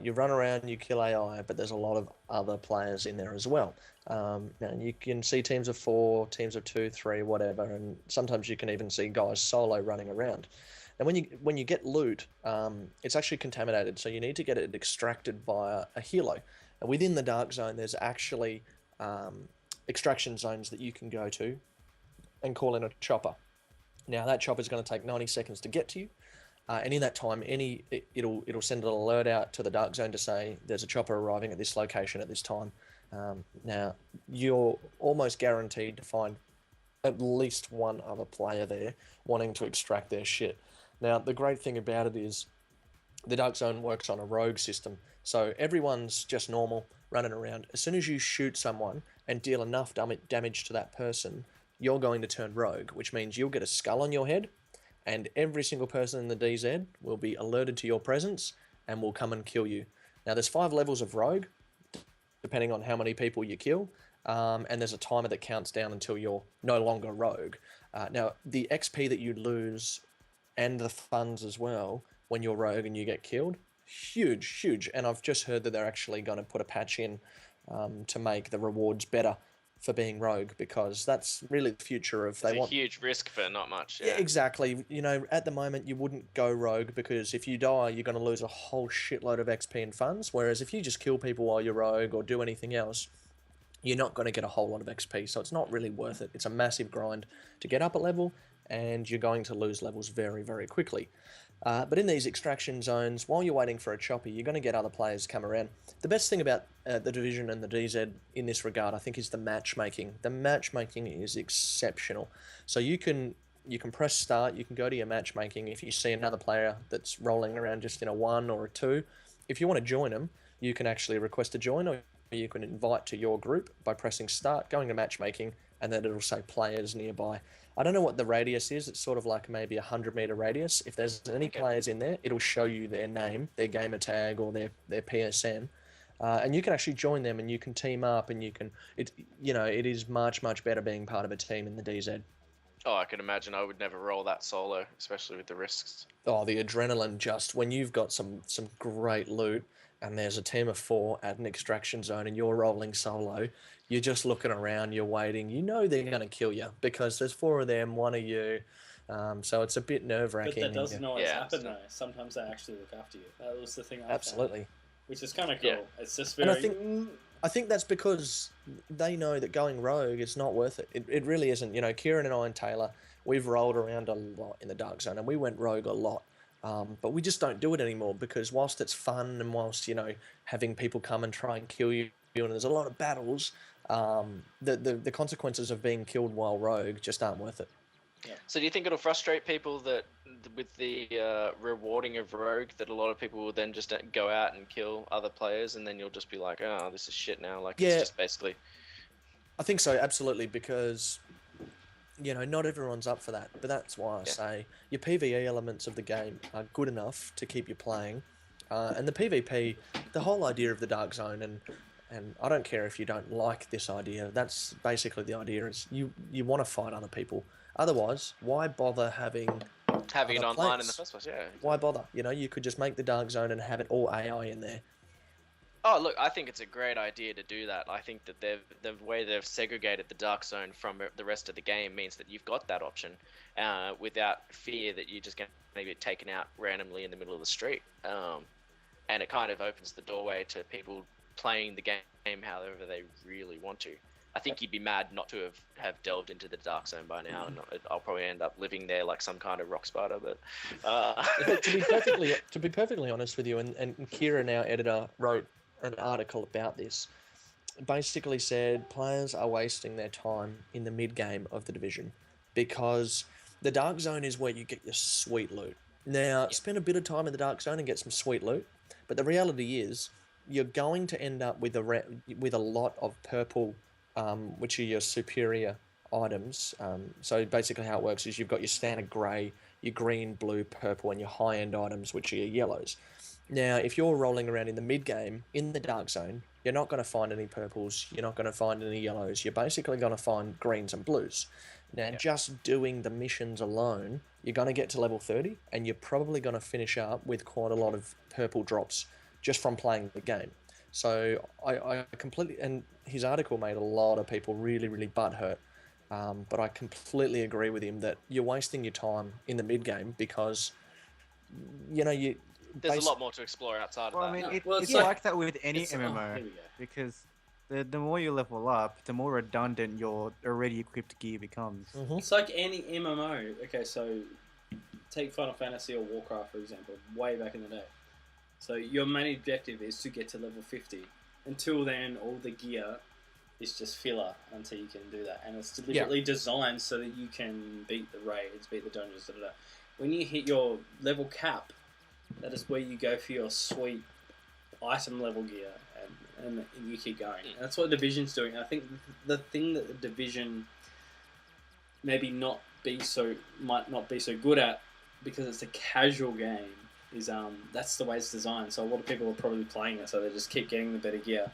[SPEAKER 1] you run around, you kill AI, but there's a lot of other players in there as well. And you can see teams of 4, teams of 2, 3, whatever, and sometimes you can even see guys solo running around. And when you get loot, it's actually contaminated, so you need to get it extracted via a helo. And within the Dark Zone, there's actually extraction zones that you can go to and call in a chopper. Now that chopper is going to take 90 seconds to get to you, and in that time, it'll send an alert out to the dark zone to say there's a chopper arriving at this location at this time. Now you're almost guaranteed to find at least one other player there wanting to extract their shit. Now the great thing about it is the dark zone works on a rogue system, so everyone's just normal running around. As soon as you shoot someone and deal enough damage to that person, you're going to turn rogue, which means you'll get a skull on your head, and every single person in the DZ will be alerted to your presence and will come and kill you. Now, there's 5 levels of rogue, depending on how many people you kill, and there's a timer that counts down until you're no longer rogue. Now, the XP that you lose and the funds as well when you're rogue and you get killed, huge. And I've just heard that they're actually going to put a patch in to make the rewards better for being rogue, because that's really the future of...
[SPEAKER 3] It's a huge risk for not much.
[SPEAKER 1] Yeah, exactly. You know, at the moment, you wouldn't go rogue because if you die, you're going to lose a whole shitload of XP and funds, whereas if you just kill people while you're rogue or do anything else, you're not going to get a whole lot of XP, so it's not really worth it. It's a massive grind to get up a level, and you're going to lose levels very, very quickly. But in these extraction zones, while you're waiting for a chopper, you're going to get other players come around. The best thing about the Division and the DZ in this regard, I think, is the matchmaking. The matchmaking is exceptional. So you can press start, you can go to your matchmaking. If you see another player that's rolling around just in a 1 or a 2, if you want to join them, you can actually request to join, or you can invite to your group by pressing start, going to matchmaking, and then it'll say players nearby. I don't know what the radius is. It's sort of like maybe a 100-meter radius. If there's any players in there, it'll show you their name, their gamer tag, or their PSN. And you can actually join them, and you can team up, and it is much better being part of a team in the DZ.
[SPEAKER 3] Oh, I can imagine. I would never roll that solo, especially with the risks.
[SPEAKER 1] Oh, the adrenaline, just when you've got some great loot, and there's a team of 4 at an extraction zone, and you're rolling solo, you're just looking around, you're waiting. You know they're going to kill you because there's 4 of them, 1 of you. So it's a bit nerve-wracking.
[SPEAKER 2] But that doesn't always happen, though. Sometimes they actually look after you. That was the thing I
[SPEAKER 1] Absolutely.
[SPEAKER 2] found, which is kind of cool.
[SPEAKER 1] Yeah.
[SPEAKER 2] It's just very...
[SPEAKER 1] And I think that's because they know that going rogue is not worth it. It really isn't. You know, Kieran and I and Taylor, we've rolled around a lot in the dark zone, and we went rogue a lot. But we just don't do it anymore because whilst it's fun and whilst, having people come and try and kill you, and there's a lot of battles, the consequences of being killed while rogue just aren't worth it.
[SPEAKER 3] Yeah. So do you think it'll frustrate people that with the rewarding of rogue, that a lot of people will then just go out and kill other players, and then you'll just be like, oh, this is shit now? Like, it's just basically...
[SPEAKER 1] I think so, absolutely, because... not everyone's up for that, but that's why I say your PvE elements of the game are good enough to keep you playing. And the PvP, the whole idea of the Dark Zone, and I don't care if you don't like this idea, that's basically the idea, is you want to fight other people. Otherwise, why bother having
[SPEAKER 3] it online in the first place? Yeah.
[SPEAKER 1] Why bother? You could just make the Dark Zone and have it all AI in there.
[SPEAKER 3] Oh, look, I think it's a great idea to do that. I think that the way they've segregated the Dark Zone from the rest of the game means that you've got that option without fear that you're just going to be taken out randomly in the middle of the street. And it kind of opens the doorway to people playing the game however they really want to. I think you'd be mad not to have delved into the Dark Zone by now, and I'll probably end up living there like some kind of rock spider. But
[SPEAKER 1] to be perfectly honest with you, and Kieran, our editor, wrote an article about this, basically said players are wasting their time in the mid game of the Division because the Dark Zone is where you get your sweet loot. Now, spend a bit of time in the Dark Zone and get some sweet loot, but the reality is you're going to end up with a lot of purple, which are your superior items. So basically how it works is you've got your standard grey, your green, blue, purple, and your high-end items, which are your yellows. Now, if you're rolling around in the mid-game, in the Dark Zone, you're not going to find any purples, you're not going to find any yellows, you're basically going to find greens and blues. Now, just doing the missions alone, you're going to get to level 30, and you're probably going to finish up with quite a lot of purple drops just from playing the game. So, I completely... And his article made a lot of people really, really butthurt, but I completely agree with him that you're wasting your time in the mid-game because,
[SPEAKER 3] there's a lot more to explore outside of that.
[SPEAKER 5] I mean, it's like that with any MMO, because the more you level up, the more redundant your already equipped gear becomes.
[SPEAKER 2] It's like any MMO. Okay, so take Final Fantasy or Warcraft, for example, way back in the day. So your main objective is to get to level 50. Until then, all the gear is just filler until you can do that. And it's deliberately designed so that you can beat the raids, beat the dungeons, When you hit your level cap, that is where you go for your sweet item level gear. And you keep going. And that's what Division's doing. I think the thing that the Division maybe might not be so good at, because it's a casual game, is that's the way it's designed. So a lot of people are probably playing it, so they just keep getting the better gear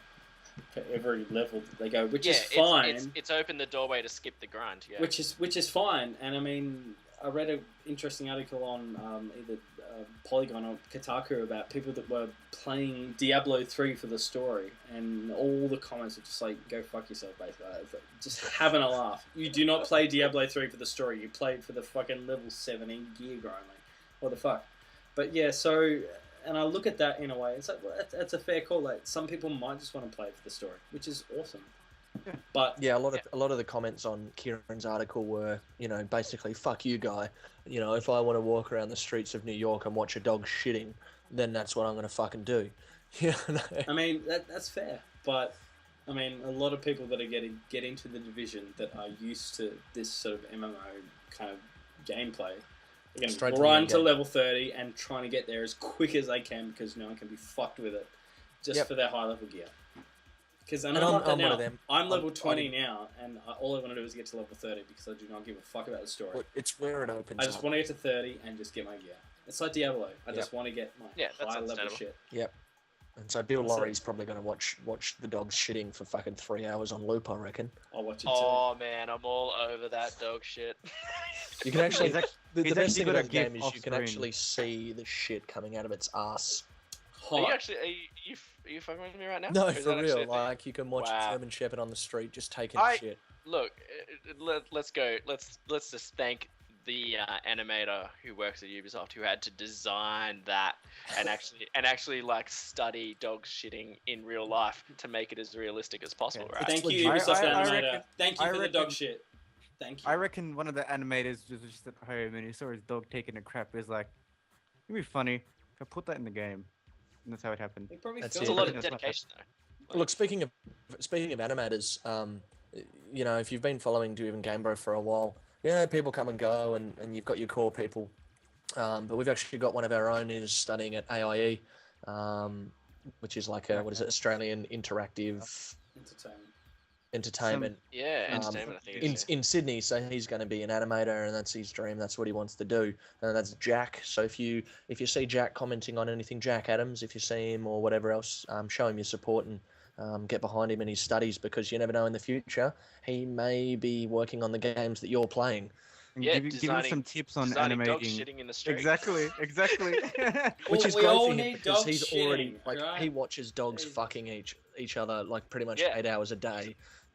[SPEAKER 2] for every level that they go, which is fine.
[SPEAKER 3] It's opened the doorway to skip the grind,
[SPEAKER 2] which is fine. And I mean, I read an interesting article on either Polygon or Kotaku about people that were playing Diablo 3 for the story, and all the comments are just like, go fuck yourself, basically. It's like, just having a laugh. You do not play Diablo 3 for the story, you play it for the fucking level 70 gear grind. Like, what the fuck? But yeah, so, and I look at that in a way, it's like, well, that's a fair call. Like, some people might just want to play it for the story, which is awesome.
[SPEAKER 5] Yeah.
[SPEAKER 2] But
[SPEAKER 1] yeah, a lot of the comments on Kieran's article were, basically, fuck you, guy. If I want to walk around the streets of New York and watch a dog shitting, then that's what I'm going to fucking do.
[SPEAKER 2] I mean, that's fair. But, I mean, a lot of people that are get into the Division that are used to this sort of MMO kind of gameplay, they're going to grind to level 30 and trying to get there as quick as they can, because no one can be fucked with it just for their high level gear. Because I'm one of them. I'm level 20 now, and all I want to do is get to level 30 because I do not give a fuck about the story.
[SPEAKER 1] Well, it's where it opens.
[SPEAKER 2] I just want to get to 30 and just get my gear. It's like Diablo. I just want to get my high level shit.
[SPEAKER 1] Yep. And so Bill Laurie's probably going to watch the dogs shitting for fucking 3 hours on loop, I reckon.
[SPEAKER 2] I'll watch it too.
[SPEAKER 3] Oh man, I'm all over that dog shit.
[SPEAKER 1] You can actually. The best thing about the game is you can actually see the shit coming out of its ass.
[SPEAKER 3] Are you fucking with me right now?
[SPEAKER 1] No, for real. Like, you can watch a German Shepherd on the street just taking shit.
[SPEAKER 3] Look, let's go. Let's just thank the animator who works at Ubisoft who had to design that and actually like study dogs shitting in real life to make it as realistic as possible. Right?
[SPEAKER 2] Thank you, Ubisoft animator. Thank you for the dog shit. Thank you.
[SPEAKER 5] I reckon one of the animators was just at home and he saw his dog taking a crap. He was like, "It'd be funny if I put that in the game." And that's how it happened.
[SPEAKER 3] It's a lot of dedication, though.
[SPEAKER 1] Look, speaking of animators, if you've been following Do Even Game Bro for a while, people come and go, and you've got your core people. But we've actually got one of our own who's studying at AIE, which is like Australian Interactive Entertainment.
[SPEAKER 3] Entertainment. I think
[SPEAKER 1] in Sydney. So he's going to be an animator, and that's his dream. That's what he wants to do. And that's Jack. So if you see Jack commenting on anything, Jack Adams, if you see him or whatever else, show him your support and get behind him in his studies, because you never know, in the future he may be working on the games that you're playing.
[SPEAKER 5] Give him some tips on animating.
[SPEAKER 3] Dog shitting in the street.
[SPEAKER 5] Exactly.
[SPEAKER 1] Which is great for him, because he's already he watches dogs fucking each other like pretty much 8 hours a day.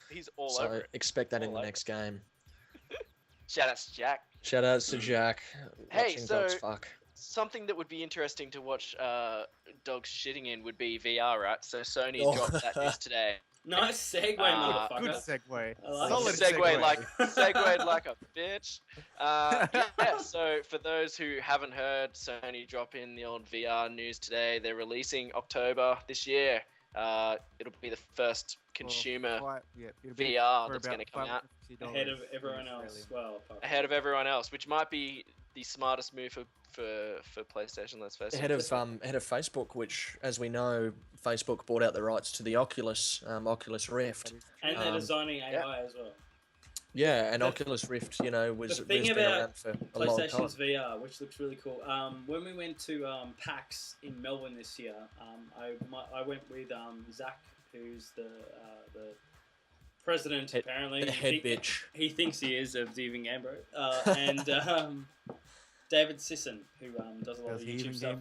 [SPEAKER 3] He's all over.
[SPEAKER 1] So expect that in the next game.
[SPEAKER 3] Shout out to Jack.
[SPEAKER 1] Shout out to Jack.
[SPEAKER 3] Hey,
[SPEAKER 1] watching
[SPEAKER 3] so
[SPEAKER 1] dogs fuck.
[SPEAKER 3] Something that would be interesting to watch dogs shitting in would be VR, right? So Sony dropped that news today.
[SPEAKER 2] Nice segue, motherfucker.
[SPEAKER 5] Good segue.
[SPEAKER 2] Solid
[SPEAKER 3] Segued like a bitch. So for those who haven't heard, Sony dropping the old VR news today. They're releasing October this year. It'll be the first consumer VR that's going to come out.
[SPEAKER 2] Ahead of everyone else.
[SPEAKER 3] Ahead of everyone else, which might be the smartest move for PlayStation, let's face it.
[SPEAKER 1] Ahead of Facebook, which, as we know, Facebook bought out the rights to the Oculus Rift.
[SPEAKER 2] And they're designing AI as well.
[SPEAKER 1] Yeah, and Oculus Rift, was been around for a long time.
[SPEAKER 2] PlayStation's VR, which looks really cool. When we went to PAX in Melbourne this year, I went with Zach, who's the president, apparently.
[SPEAKER 1] The head bitch.
[SPEAKER 2] He thinks he is of the Even Game Bro. And David Sisson, who does a lot of YouTube stuff.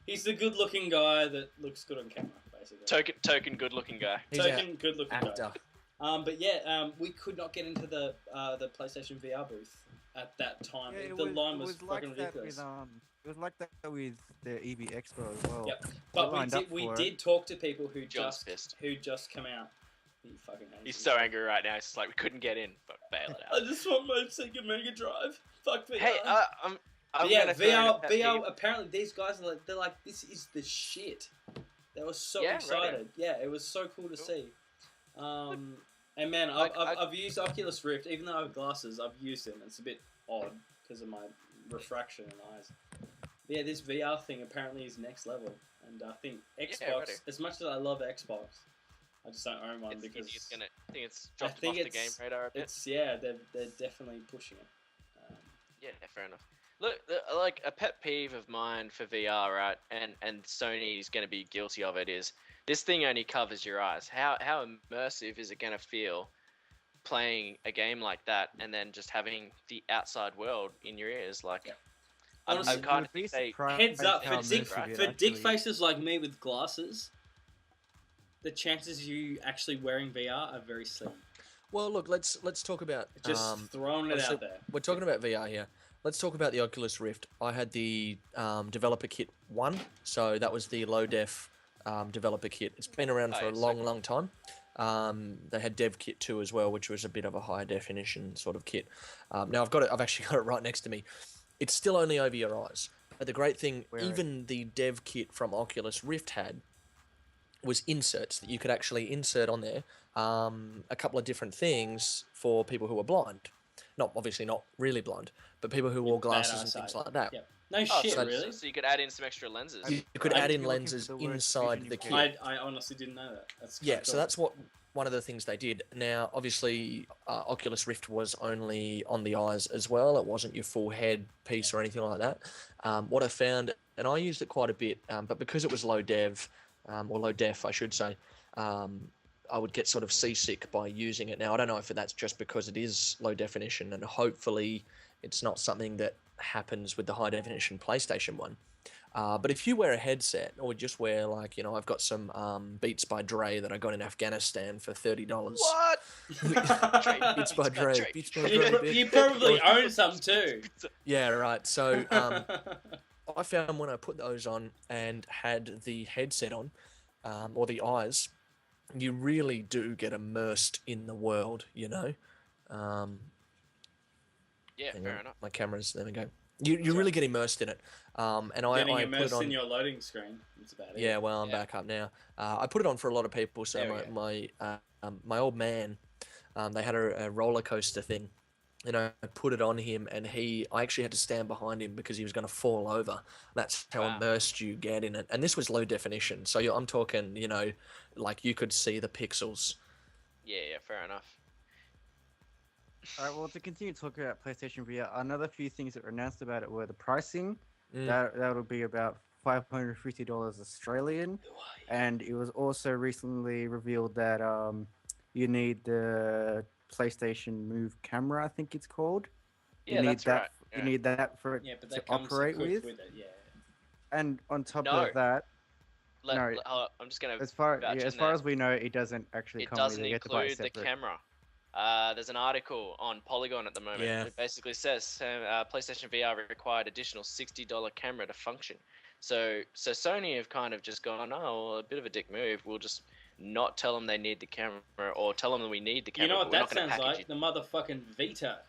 [SPEAKER 2] He's the good-looking guy that looks good on camera, basically.
[SPEAKER 3] Token good-looking guy.
[SPEAKER 2] Token good-looking
[SPEAKER 1] actor.
[SPEAKER 2] Guy. We could not get into the PlayStation VR booth at that time.
[SPEAKER 5] Yeah,
[SPEAKER 2] the line was fucking ridiculous.
[SPEAKER 5] It was like that with the EV Expo as well.
[SPEAKER 2] Yep. But we did talk to people who just come out. He fucking hates
[SPEAKER 3] He's
[SPEAKER 2] it.
[SPEAKER 3] so angry right now. It's just like, we couldn't get in, but bail it
[SPEAKER 2] I
[SPEAKER 3] out.
[SPEAKER 2] just want my Sega Mega Drive. Fuck VR.
[SPEAKER 3] Hey, I'm
[SPEAKER 2] yeah,
[SPEAKER 3] gonna throw in a pet
[SPEAKER 2] VR.
[SPEAKER 3] peeve.
[SPEAKER 2] Apparently, these guys are like, they're like, this is the shit. They were so
[SPEAKER 3] Yeah,
[SPEAKER 2] excited.
[SPEAKER 3] right.
[SPEAKER 2] Yeah, it was so cool to see. And man,
[SPEAKER 3] Like,
[SPEAKER 2] I've used Oculus Rift, even though I have glasses. I've used it. And it's a bit odd because of my refraction in eyes. But yeah, this VR thing apparently is next level, and I think Xbox. As much as I love Xbox, I just don't own one because
[SPEAKER 3] I think it's dropped off the game radar a bit.
[SPEAKER 2] They're definitely pushing it.
[SPEAKER 3] Yeah, fair enough. Look, like a pet peeve of mine for VR, right? And Sony is going to be guilty of it. Is this thing only covers your eyes? How immersive is it going to feel playing a game like that and then just having the outside world in your ears? Like,
[SPEAKER 2] Honestly,
[SPEAKER 3] I'm kind of say,
[SPEAKER 2] heads up
[SPEAKER 3] how
[SPEAKER 2] for dick faces like me with glasses. The chances you actually wearing VR are very slim.
[SPEAKER 1] Well, look, let's talk about
[SPEAKER 2] just throwing it out there.
[SPEAKER 1] We're talking about VR here. Let's talk about the Oculus Rift. I had the developer kit 1, so that was the low def developer kit. It's been around for a long time. They had dev kit 2 as well, which was a bit of a high definition sort of kit. Now I've actually got it right next to me. It's still only over your eyes. But the great thing, even the dev kit from Oculus Rift had was inserts that you could actually insert on there a couple of different things for people who are blind. Obviously not really blind, but people who wore glasses and things like that.
[SPEAKER 2] Yep. No shit, really?
[SPEAKER 3] So you could add in some extra lenses.
[SPEAKER 1] You could add in lenses inside the kit.
[SPEAKER 2] I honestly didn't know that. That's
[SPEAKER 1] so that's one of the things they did. Now, obviously, Oculus Rift was only on the eyes as well. It wasn't your full head piece or anything like that. What I found, and I used it quite a bit, but because it was low dev, or low def, I should say, I would get sort of seasick by using it. Now, I don't know if that's just because it is low definition, and hopefully it's not something that happens with the high definition PlayStation one. But if you wear a headset, or just wear, like, I've got some Beats by Dre that I got in Afghanistan for $30.
[SPEAKER 3] What?
[SPEAKER 1] Beats by Dre. Beats by Dre.
[SPEAKER 2] You probably own some too.
[SPEAKER 1] Yeah, right. So I found when I put those on and had the headset on, or the eyes, you really do get immersed in the world,
[SPEAKER 3] Yeah, fair enough.
[SPEAKER 1] My camera's, there we go. You really get immersed in it. And I put it on
[SPEAKER 2] in your loading screen. That's about it.
[SPEAKER 1] Yeah, well, I'm back up now. I put it on for a lot of people. So my old man, they had a roller coaster thing, and I put it on him, and I actually had to stand behind him because he was going to fall over. That's how immersed you get in it. And this was low definition, so I'm talking, like you could see the pixels.
[SPEAKER 3] Yeah, fair enough.
[SPEAKER 5] All right, well, to continue talking about PlayStation VR, another few things that were announced about it were the pricing. That'll be about $550 Australian, and it was also recently revealed that you need the PlayStation Move camera, I think it's called.
[SPEAKER 3] Yeah, that's right.
[SPEAKER 5] You need that for it to operate with.
[SPEAKER 2] It, yeah.
[SPEAKER 5] And on top of that,
[SPEAKER 3] I'm just gonna.
[SPEAKER 5] As far as we know, it doesn't actually come with it.
[SPEAKER 3] It doesn't include the camera. There's an article on Polygon at the moment.
[SPEAKER 1] Yeah.
[SPEAKER 3] It basically says PlayStation VR required additional $60 camera to function. So Sony have kind of just gone, a bit of a dick move. We'll just not tell them they need the camera, or tell them that we need the camera.
[SPEAKER 2] You know what
[SPEAKER 3] that
[SPEAKER 2] sounds like? The motherfucking Vita.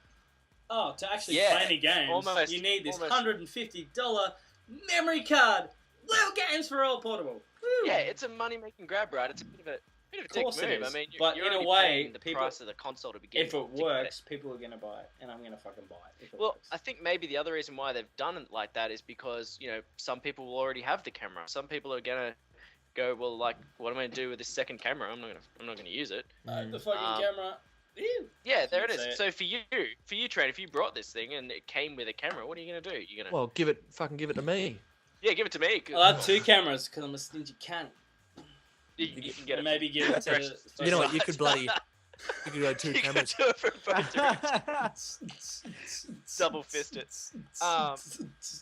[SPEAKER 2] Oh, to actually play any games, you need this $150 memory card. Little games for all portable. Woo.
[SPEAKER 3] Yeah, it's a money-making grab, right? It's a bit of a dick move. I mean,
[SPEAKER 2] but
[SPEAKER 3] you're
[SPEAKER 2] in a
[SPEAKER 3] only
[SPEAKER 2] way,
[SPEAKER 3] paying the price of the console to begin.
[SPEAKER 2] If it works, people are gonna buy it, and I'm gonna fucking buy it.
[SPEAKER 3] Well, I think maybe the other reason why they've done it like that is because some people will already have the camera. Some people are gonna go, well, like, what am I gonna do with this second camera? I'm not gonna use it.
[SPEAKER 2] The fucking camera. Ew.
[SPEAKER 3] Yeah, there it is. So for you, Trent, if you brought this thing and it came with a camera, what are you gonna do? You're gonna
[SPEAKER 1] give it to me.
[SPEAKER 3] Yeah, give it to me.
[SPEAKER 2] I'll have 2 cameras because I'm a stingy cunt.
[SPEAKER 3] You can get it.
[SPEAKER 2] Maybe give it to.
[SPEAKER 1] You know what? You could go 2 cameras.
[SPEAKER 3] Do it from both directions. Double fist it.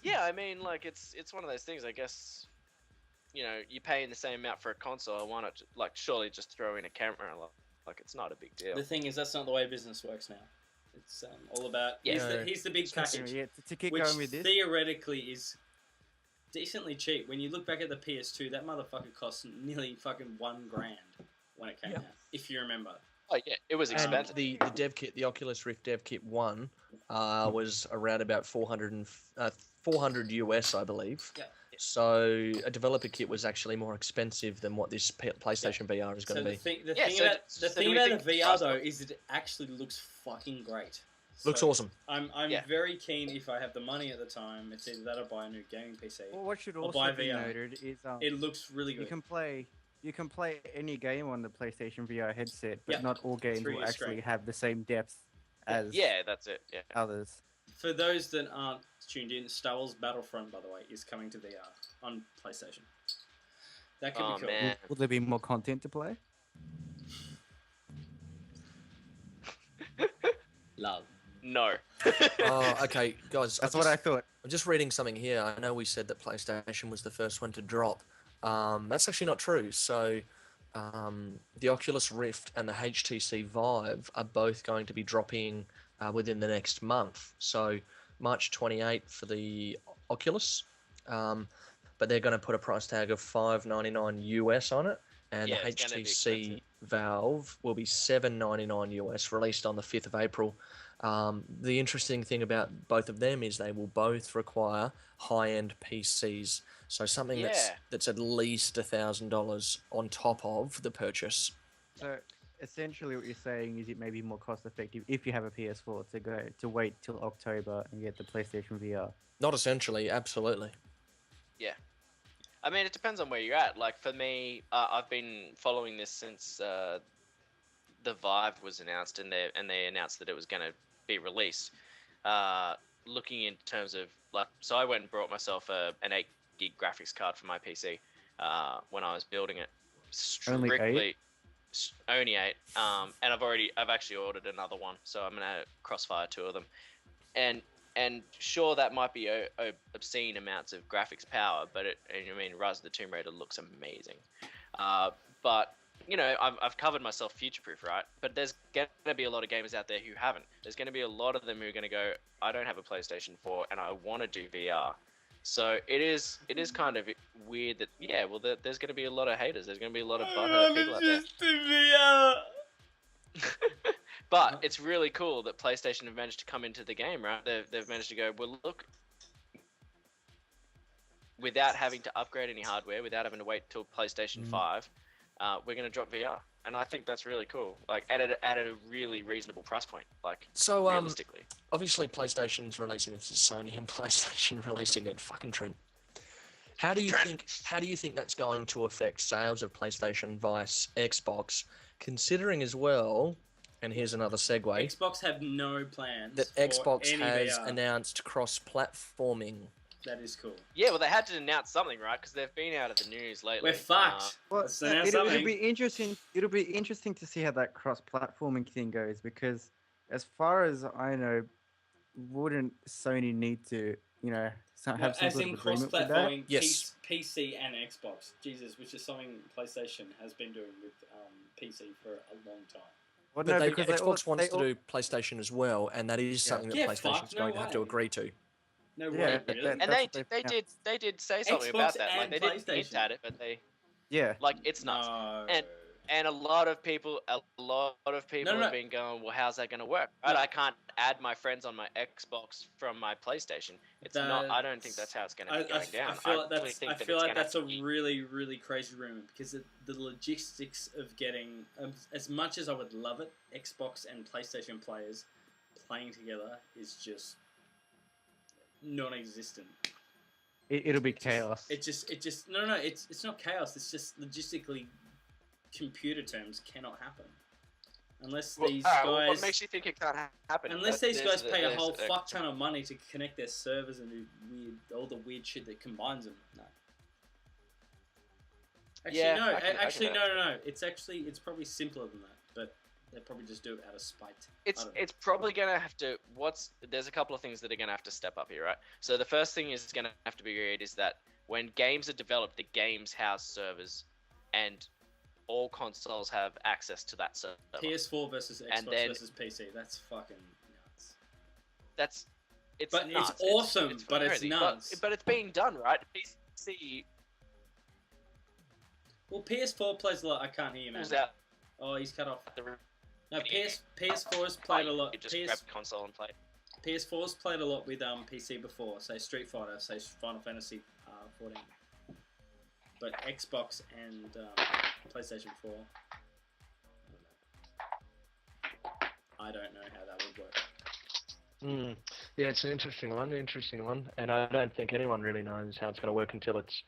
[SPEAKER 3] Yeah, I mean, like, it's one of those things. I guess, you're paying the same amount for a console. Why not, surely just throw in a camera? Like, it's not a big deal.
[SPEAKER 2] The thing is, that's not the way business works now. It's all about here's the big package,
[SPEAKER 5] to keep
[SPEAKER 2] which
[SPEAKER 5] going with this,
[SPEAKER 2] theoretically is decently cheap. When you look back at the PS2, that motherfucker cost nearly fucking $1,000. when it came out, if you remember.
[SPEAKER 3] Oh yeah, it was expensive.
[SPEAKER 1] And the dev kit, the Oculus Rift dev kit 1, was around about 400 US, I believe.
[SPEAKER 2] Yeah.
[SPEAKER 1] So a developer kit was actually more expensive than what this PlayStation VR is going to be.
[SPEAKER 2] The thing about the VR though is that it actually looks fucking great.
[SPEAKER 1] Looks awesome.
[SPEAKER 2] I'm very keen, if I have the money at the time, it's either that or buy a new gaming PC.
[SPEAKER 5] Well, what should also be noted is
[SPEAKER 2] it looks really good.
[SPEAKER 5] You can play any game on the PlayStation VR headset, but not all games will actually have the same depth as
[SPEAKER 3] that's it. Yeah.
[SPEAKER 5] others.
[SPEAKER 2] For those that aren't tuned in, Star Wars Battlefront, by the way, is coming to VR on PlayStation. That could be cool.
[SPEAKER 3] Man.
[SPEAKER 5] Will there be more content to play?
[SPEAKER 2] Love.
[SPEAKER 3] No.
[SPEAKER 1] Oh, okay, guys.
[SPEAKER 5] That's what I thought.
[SPEAKER 1] I'm just reading something here. I know we said that PlayStation was the first one to drop. That's actually not true. So, the Oculus Rift and the HTC Vive are both going to be dropping within the next month. So, March 28th for the Oculus, but they're going to put a price tag of $599 US on it, and the HTC Valve will be $799 US, released on the 5th of April. The interesting thing about both of them is they will both require high-end PCs, so something that's at least $1,000 on top of the purchase.
[SPEAKER 5] So essentially, what you're saying is it may be more cost-effective if you have a PS4 to wait till October and get the PlayStation VR.
[SPEAKER 1] Not essentially, absolutely.
[SPEAKER 3] Yeah. I mean, it depends on where you're at. Like, for me, I've been following this since the Vive was announced, and they announced that it was going to be released. Looking in terms of, like, so I went and brought myself an 8 gig graphics card for my PC when I was building it. Strictly, only 8. And I've actually ordered another one, so I'm gonna crossfire 2 of them. And sure, that might be obscene amounts of graphics power, but Rise of the Tomb Raider looks amazing. But you know, I've covered myself future-proof, right? But there's going to be a lot of gamers out there who haven't. There's going to be a lot of them who are going to go, I don't have a PlayStation 4 and I want to do VR. So it is kind of weird that, there's going to be a lot of haters. There's going to be a lot of butthurt people out there. But it's really cool that PlayStation have managed to come into the game, right? They've managed to go, well, look, without having to upgrade any hardware, without having to wait till PlayStation 5, we're going to drop VR, and I think that's really cool. Like at a really reasonable price point. Like, so realistically,
[SPEAKER 1] obviously PlayStation's releasing it to Sony, and PlayStation releasing it fucking Trent. How do you think that's going to affect sales of PlayStation vs Xbox? Considering as well, and here's another segue.
[SPEAKER 2] Xbox have no plans.
[SPEAKER 1] That Xbox has
[SPEAKER 2] VR.
[SPEAKER 1] Announced cross-platforming.
[SPEAKER 2] That is cool.
[SPEAKER 3] Yeah, well, they had to announce something, right? Because they've been out of the news lately.
[SPEAKER 2] We're fucked.
[SPEAKER 5] It'll be interesting. It'll be interesting to see how that cross-platforming thing goes, because, as far as I know, wouldn't Sony need to, have some sort of agreement with that?
[SPEAKER 1] Yes.
[SPEAKER 2] PC and Xbox. Jesus, which is something PlayStation has been doing with PC for a long time.
[SPEAKER 5] Well,
[SPEAKER 1] but Xbox wants to do PlayStation as well, and that is something that PlayStation's going to have to agree to.
[SPEAKER 2] No way, really.
[SPEAKER 3] And they did say something
[SPEAKER 2] Xbox
[SPEAKER 3] about that. Like,
[SPEAKER 2] and
[SPEAKER 3] they didn't hint
[SPEAKER 2] PlayStation.
[SPEAKER 3] at it, but they
[SPEAKER 5] Yeah.
[SPEAKER 3] like, it's nuts.
[SPEAKER 2] No.
[SPEAKER 3] And a lot of people have been going, well, how's that going to work? Right? I can't add my friends on my Xbox from my PlayStation. It's not. I don't think that's how it's going to be going down.
[SPEAKER 2] I feel like that's a really, really crazy rumor, because the logistics of getting, as much as I would love it, Xbox and PlayStation players playing together is just non-existent.
[SPEAKER 5] It'll be chaos.
[SPEAKER 2] It's not chaos. It's just logistically, computer terms cannot happen unless these guys.
[SPEAKER 3] What makes you think it can't happen?
[SPEAKER 2] Unless these guys pay a whole fuck ton of money to connect their servers and do all the weird shit that combines them. No. Actually, no. It's probably simpler than that, but they probably just do it out of spite.
[SPEAKER 3] It's probably gonna have to. There's a couple of things that are gonna have to step up here, right? So the first thing is gonna have to be agreed is that when games are developed, the games house servers, and all consoles have access to that server.
[SPEAKER 2] PS4 versus Xbox versus PC. That's fucking nuts.
[SPEAKER 3] It's
[SPEAKER 2] nuts. It's awesome, but it's nuts.
[SPEAKER 3] But it's being done, right? PC.
[SPEAKER 2] Well, PS4 plays a lot. I can't hear you, man. Oh, he's cut off. No,
[SPEAKER 3] beginning.
[SPEAKER 2] PS4's played a lot.
[SPEAKER 3] You just grab the console and play.
[SPEAKER 2] PS4's played a lot with PC before, say Street Fighter, say Final Fantasy 14. But Xbox and PlayStation 4, I don't know how that would work.
[SPEAKER 1] Yeah, it's an interesting one, and I don't think anyone really knows how it's going to work until it's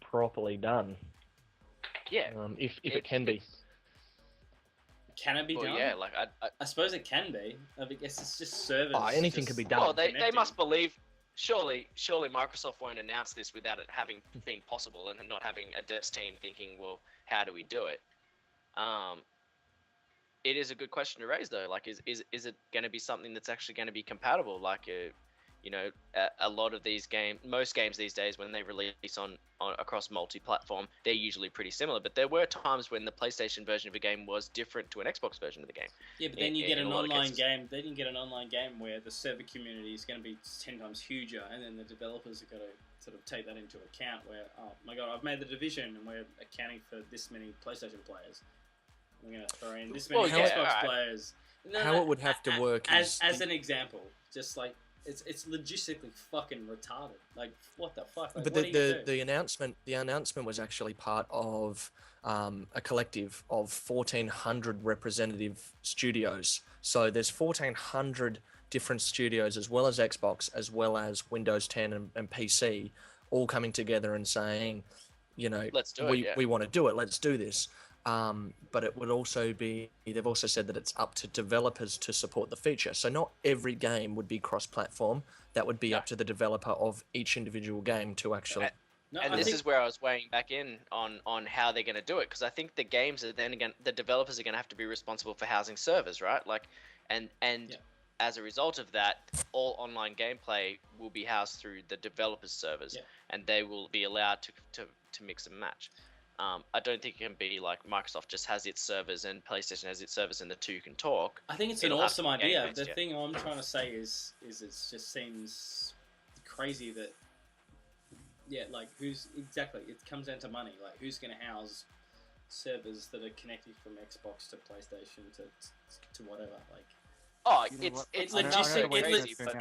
[SPEAKER 1] properly done.
[SPEAKER 3] Yeah.
[SPEAKER 1] If it can be.
[SPEAKER 2] Can it be done?
[SPEAKER 3] Yeah, like
[SPEAKER 2] I suppose it can be. I guess it's just servers.
[SPEAKER 1] Anything can be done.
[SPEAKER 3] Well, they must believe. Surely Microsoft won't announce this without it having been possible and not having a devs team thinking, well, how do we do it? It is a good question to raise, though. Like, is it going to be something that's actually going to be compatible? Like, a lot of these games, most games these days, when they release on across multi-platform, they're usually pretty similar. But there were times when the PlayStation version of a game was different to an Xbox version of the game.
[SPEAKER 2] Yeah, but then you get an online game. Then you get an online game where the server community is going to be 10 times huger, and then the developers are going to sort of take that into account. Where, oh my god, I've made the Division, and we're accounting for this many PlayStation players. We're going to throw in this many Xbox players.
[SPEAKER 1] How it would have to work
[SPEAKER 2] as an example, just like. It's logistically fucking retarded. Like, what the fuck? Like,
[SPEAKER 1] but the announcement was actually part of a collective of 1,400 representative studios. So there's 1,400 different studios, as well as Xbox, as well as Windows 10 and PC, all coming together and saying,
[SPEAKER 3] let's do it.
[SPEAKER 1] We want to do it. Let's do this. But it would also be, they've also said that it's up to developers to support the feature. So not every game would be cross-platform. That would be up to the developer of each individual game to actually...
[SPEAKER 3] This is where I was weighing back in on how they're going to do it, because I think the games are then again, the developers are going to have to be responsible for housing servers, right? Like, and as a result of that, all online gameplay will be housed through the developers' servers, and they will be allowed to mix and match. I don't think it can be like Microsoft just has its servers and PlayStation has its servers and the two can talk.
[SPEAKER 2] I think it's an awesome idea. The thing I'm trying to say is it just seems crazy that, like it comes down to money. Like, who's going to house servers that are connected from Xbox to PlayStation to whatever? Like,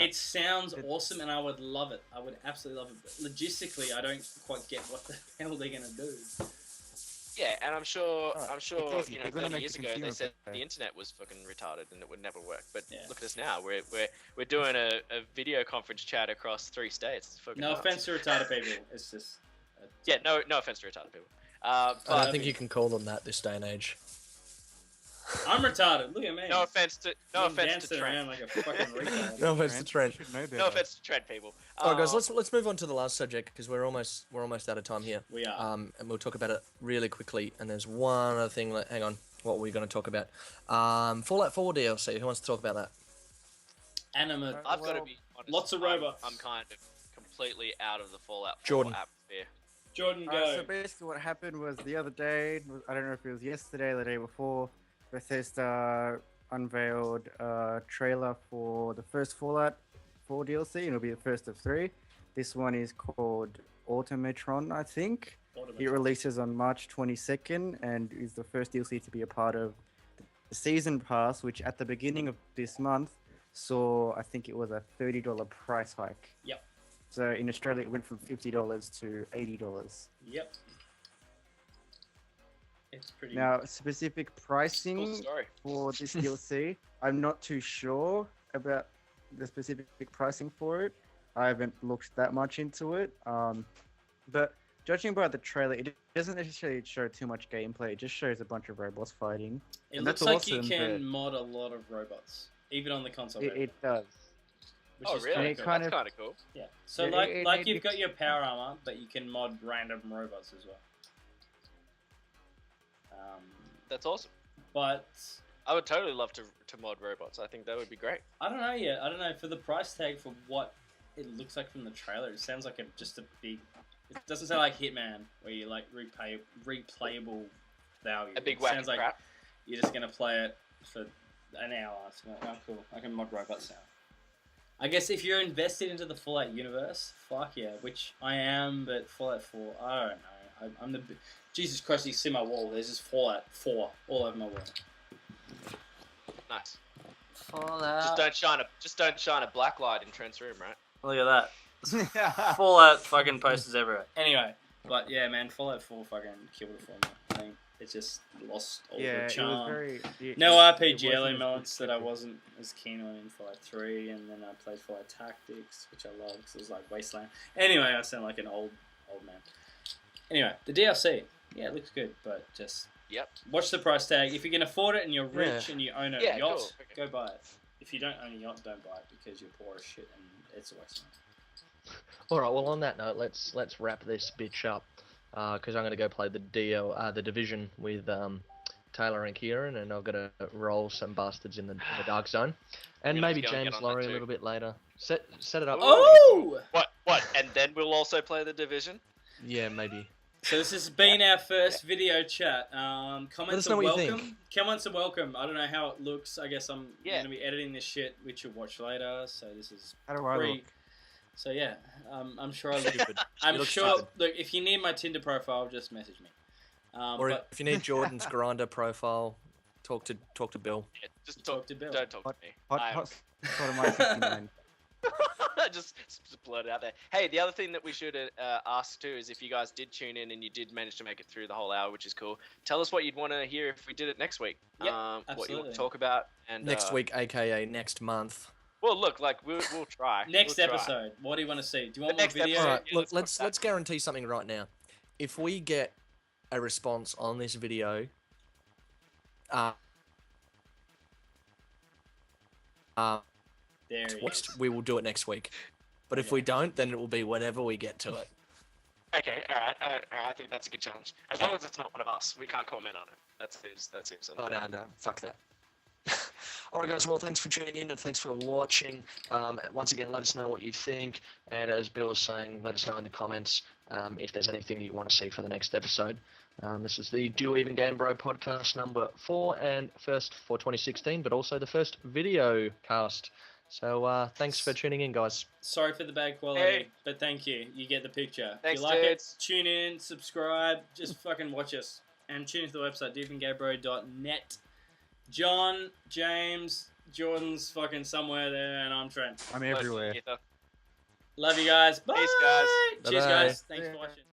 [SPEAKER 2] it sounds awesome, and I would love it. I would absolutely love it. But logistically, I don't quite get what the hell they're going to do.
[SPEAKER 3] Yeah, and I'm sure 30 years ago they said the internet was fucking retarded and it would never work. But look at us now. We're doing a video conference chat across 3 states. It's fucking nuts.
[SPEAKER 2] Offense to retarded people. It's just
[SPEAKER 3] no offense to retarded people.
[SPEAKER 1] I don't think you can call them that this day and age.
[SPEAKER 2] I'm retarded. Look at me.
[SPEAKER 3] No offense to Trent.
[SPEAKER 2] Like a fucking retard.
[SPEAKER 1] No offense to Trent.
[SPEAKER 3] No offense to Trent, people.
[SPEAKER 1] All right, guys, let's move on to the last subject because we're almost out of time here.
[SPEAKER 2] We are.
[SPEAKER 1] And we'll talk about it really quickly. And there's one other thing. Hang on, what were we going to talk about? Fallout 4 DLC. Who wants to talk about that?
[SPEAKER 2] Animate.
[SPEAKER 3] I've got to be honest.
[SPEAKER 2] Lots of robots.
[SPEAKER 3] I'm kind of completely out of the Fallout 4
[SPEAKER 1] Jordan.
[SPEAKER 3] atmosphere.
[SPEAKER 2] Jordan, go.
[SPEAKER 5] So basically, what happened was the other day. I don't know if it was yesterday or the day before. Bethesda unveiled a trailer for the first Fallout 4 DLC, and it'll be the first of 3. This one is called Automatron, I think. It releases on March 22nd and is the first DLC to be a part of the Season Pass, which at the beginning of this month saw, I think it was a $30 price hike.
[SPEAKER 2] Yep.
[SPEAKER 5] So in Australia, it went from $50 to $80.
[SPEAKER 2] Yep. It's pretty.
[SPEAKER 5] Now, specific pricing for this DLC, I'm not too sure about the specific pricing for it. I haven't looked that much into it. But judging by the trailer, it doesn't necessarily show too much gameplay. It just shows a bunch of robots fighting.
[SPEAKER 2] It looks like you can mod a lot of robots, even on the console.
[SPEAKER 5] It does.
[SPEAKER 3] Oh, really? That's kind of cool.
[SPEAKER 2] Yeah. So, like you've got your power armor, but you can mod random robots as well.
[SPEAKER 3] That's awesome.
[SPEAKER 2] But
[SPEAKER 3] I would totally love to mod robots. I think that would be great.
[SPEAKER 2] I don't know yet. I don't know, for the price tag for what it looks like from the trailer. It sounds like just a big. It doesn't sound like Hitman, where you like replayable value.
[SPEAKER 3] A big
[SPEAKER 2] it
[SPEAKER 3] whack
[SPEAKER 2] sounds like
[SPEAKER 3] crap.
[SPEAKER 2] You're just gonna play it for an hour. It's like, oh, cool. I can mod robots now. I guess if you're invested into the Fallout universe, fuck yeah, which I am. But Fallout 4, I don't know. Jesus Christ, you see my wall. There's just Fallout 4 all over my wall.
[SPEAKER 3] Nice.
[SPEAKER 2] Fallout.
[SPEAKER 3] Just don't shine a black light in Trent's room, right?
[SPEAKER 2] Look at that. Fallout fucking posters everywhere. Anyway, but yeah, man, Fallout 4 fucking killed it for me. I think it just lost all the charm. No RPG elements that I wasn't as keen on in Fallout 3, and then I played Fallout Tactics, which I loved because it was like Wasteland. Anyway, I sound like an old man. Anyway, the DLC, yeah, it looks good, but just watch the price tag. If you can afford it and you're rich and you own a yacht, cool. Go buy it. If you don't own a yacht, don't buy it because you're poor as shit and it's a waste of money.
[SPEAKER 1] All right. Well, on that note, let's wrap this bitch up because I'm going to go play the Division with Taylor and Kieran, and I've got to roll some bastards in the dark zone, and maybe James Laurie a little bit later. Set it up.
[SPEAKER 2] Oh!
[SPEAKER 3] What? And then we'll also play the Division.
[SPEAKER 1] Yeah, maybe.
[SPEAKER 2] So this has been our first video chat. Comments are welcome. Comments are welcome. I don't know how it looks. I guess I'm going to be editing this shit, which you'll watch later. So this is
[SPEAKER 5] how do I look?
[SPEAKER 2] So yeah, I'm sure I look stupid. I'm sure. Stupid. Look, if you need my Tinder profile, just message me.
[SPEAKER 1] Or if you need Jordan's Grindr profile, talk to Bill.
[SPEAKER 3] Yeah, just talk to Bill. Don't talk to me.
[SPEAKER 5] What am I 59?
[SPEAKER 3] just blurt it out there. Hey, the other thing that we should ask too is if you guys did tune in and you did manage to make it through the whole hour, which is cool. Tell us what you'd want to hear if we did it next week. What you want to talk about and
[SPEAKER 1] next week, aka next month.
[SPEAKER 3] Well, look, like we'll try.
[SPEAKER 2] Next episode. What do you want to see? Do you want more video?
[SPEAKER 1] All right, look, let's guarantee something right now. If we get a response on this video, we will do it next week. But if we don't, then it will be whenever we get to it.
[SPEAKER 3] Okay, all right. I think that's a good challenge. As long as it's not one of us, we can't comment on it. That seems.
[SPEAKER 1] Oh no, fuck that. Alright guys, well thanks for tuning in and thanks for watching. Once again, let us know what you think, and as Bill was saying, let us know in the comments if there's anything you want to see for the next episode. This is the Do Even Game Bro podcast number 4 and first for 2016, but also the first video cast. So thanks for tuning in, guys.
[SPEAKER 2] Sorry for the bad quality, but thank you. You get the picture.
[SPEAKER 3] Thanks,
[SPEAKER 2] if you like
[SPEAKER 3] dudes.
[SPEAKER 2] it, tune in, subscribe, just fucking watch us. And tune into the website, doevengamebro.net. John, James, Jordan's fucking somewhere there, and I'm Trent.
[SPEAKER 5] I'm everywhere.
[SPEAKER 2] Love you guys. Bye.
[SPEAKER 3] Peace, guys.
[SPEAKER 2] Cheers,
[SPEAKER 1] Bye-bye.
[SPEAKER 2] guys. Thanks for watching.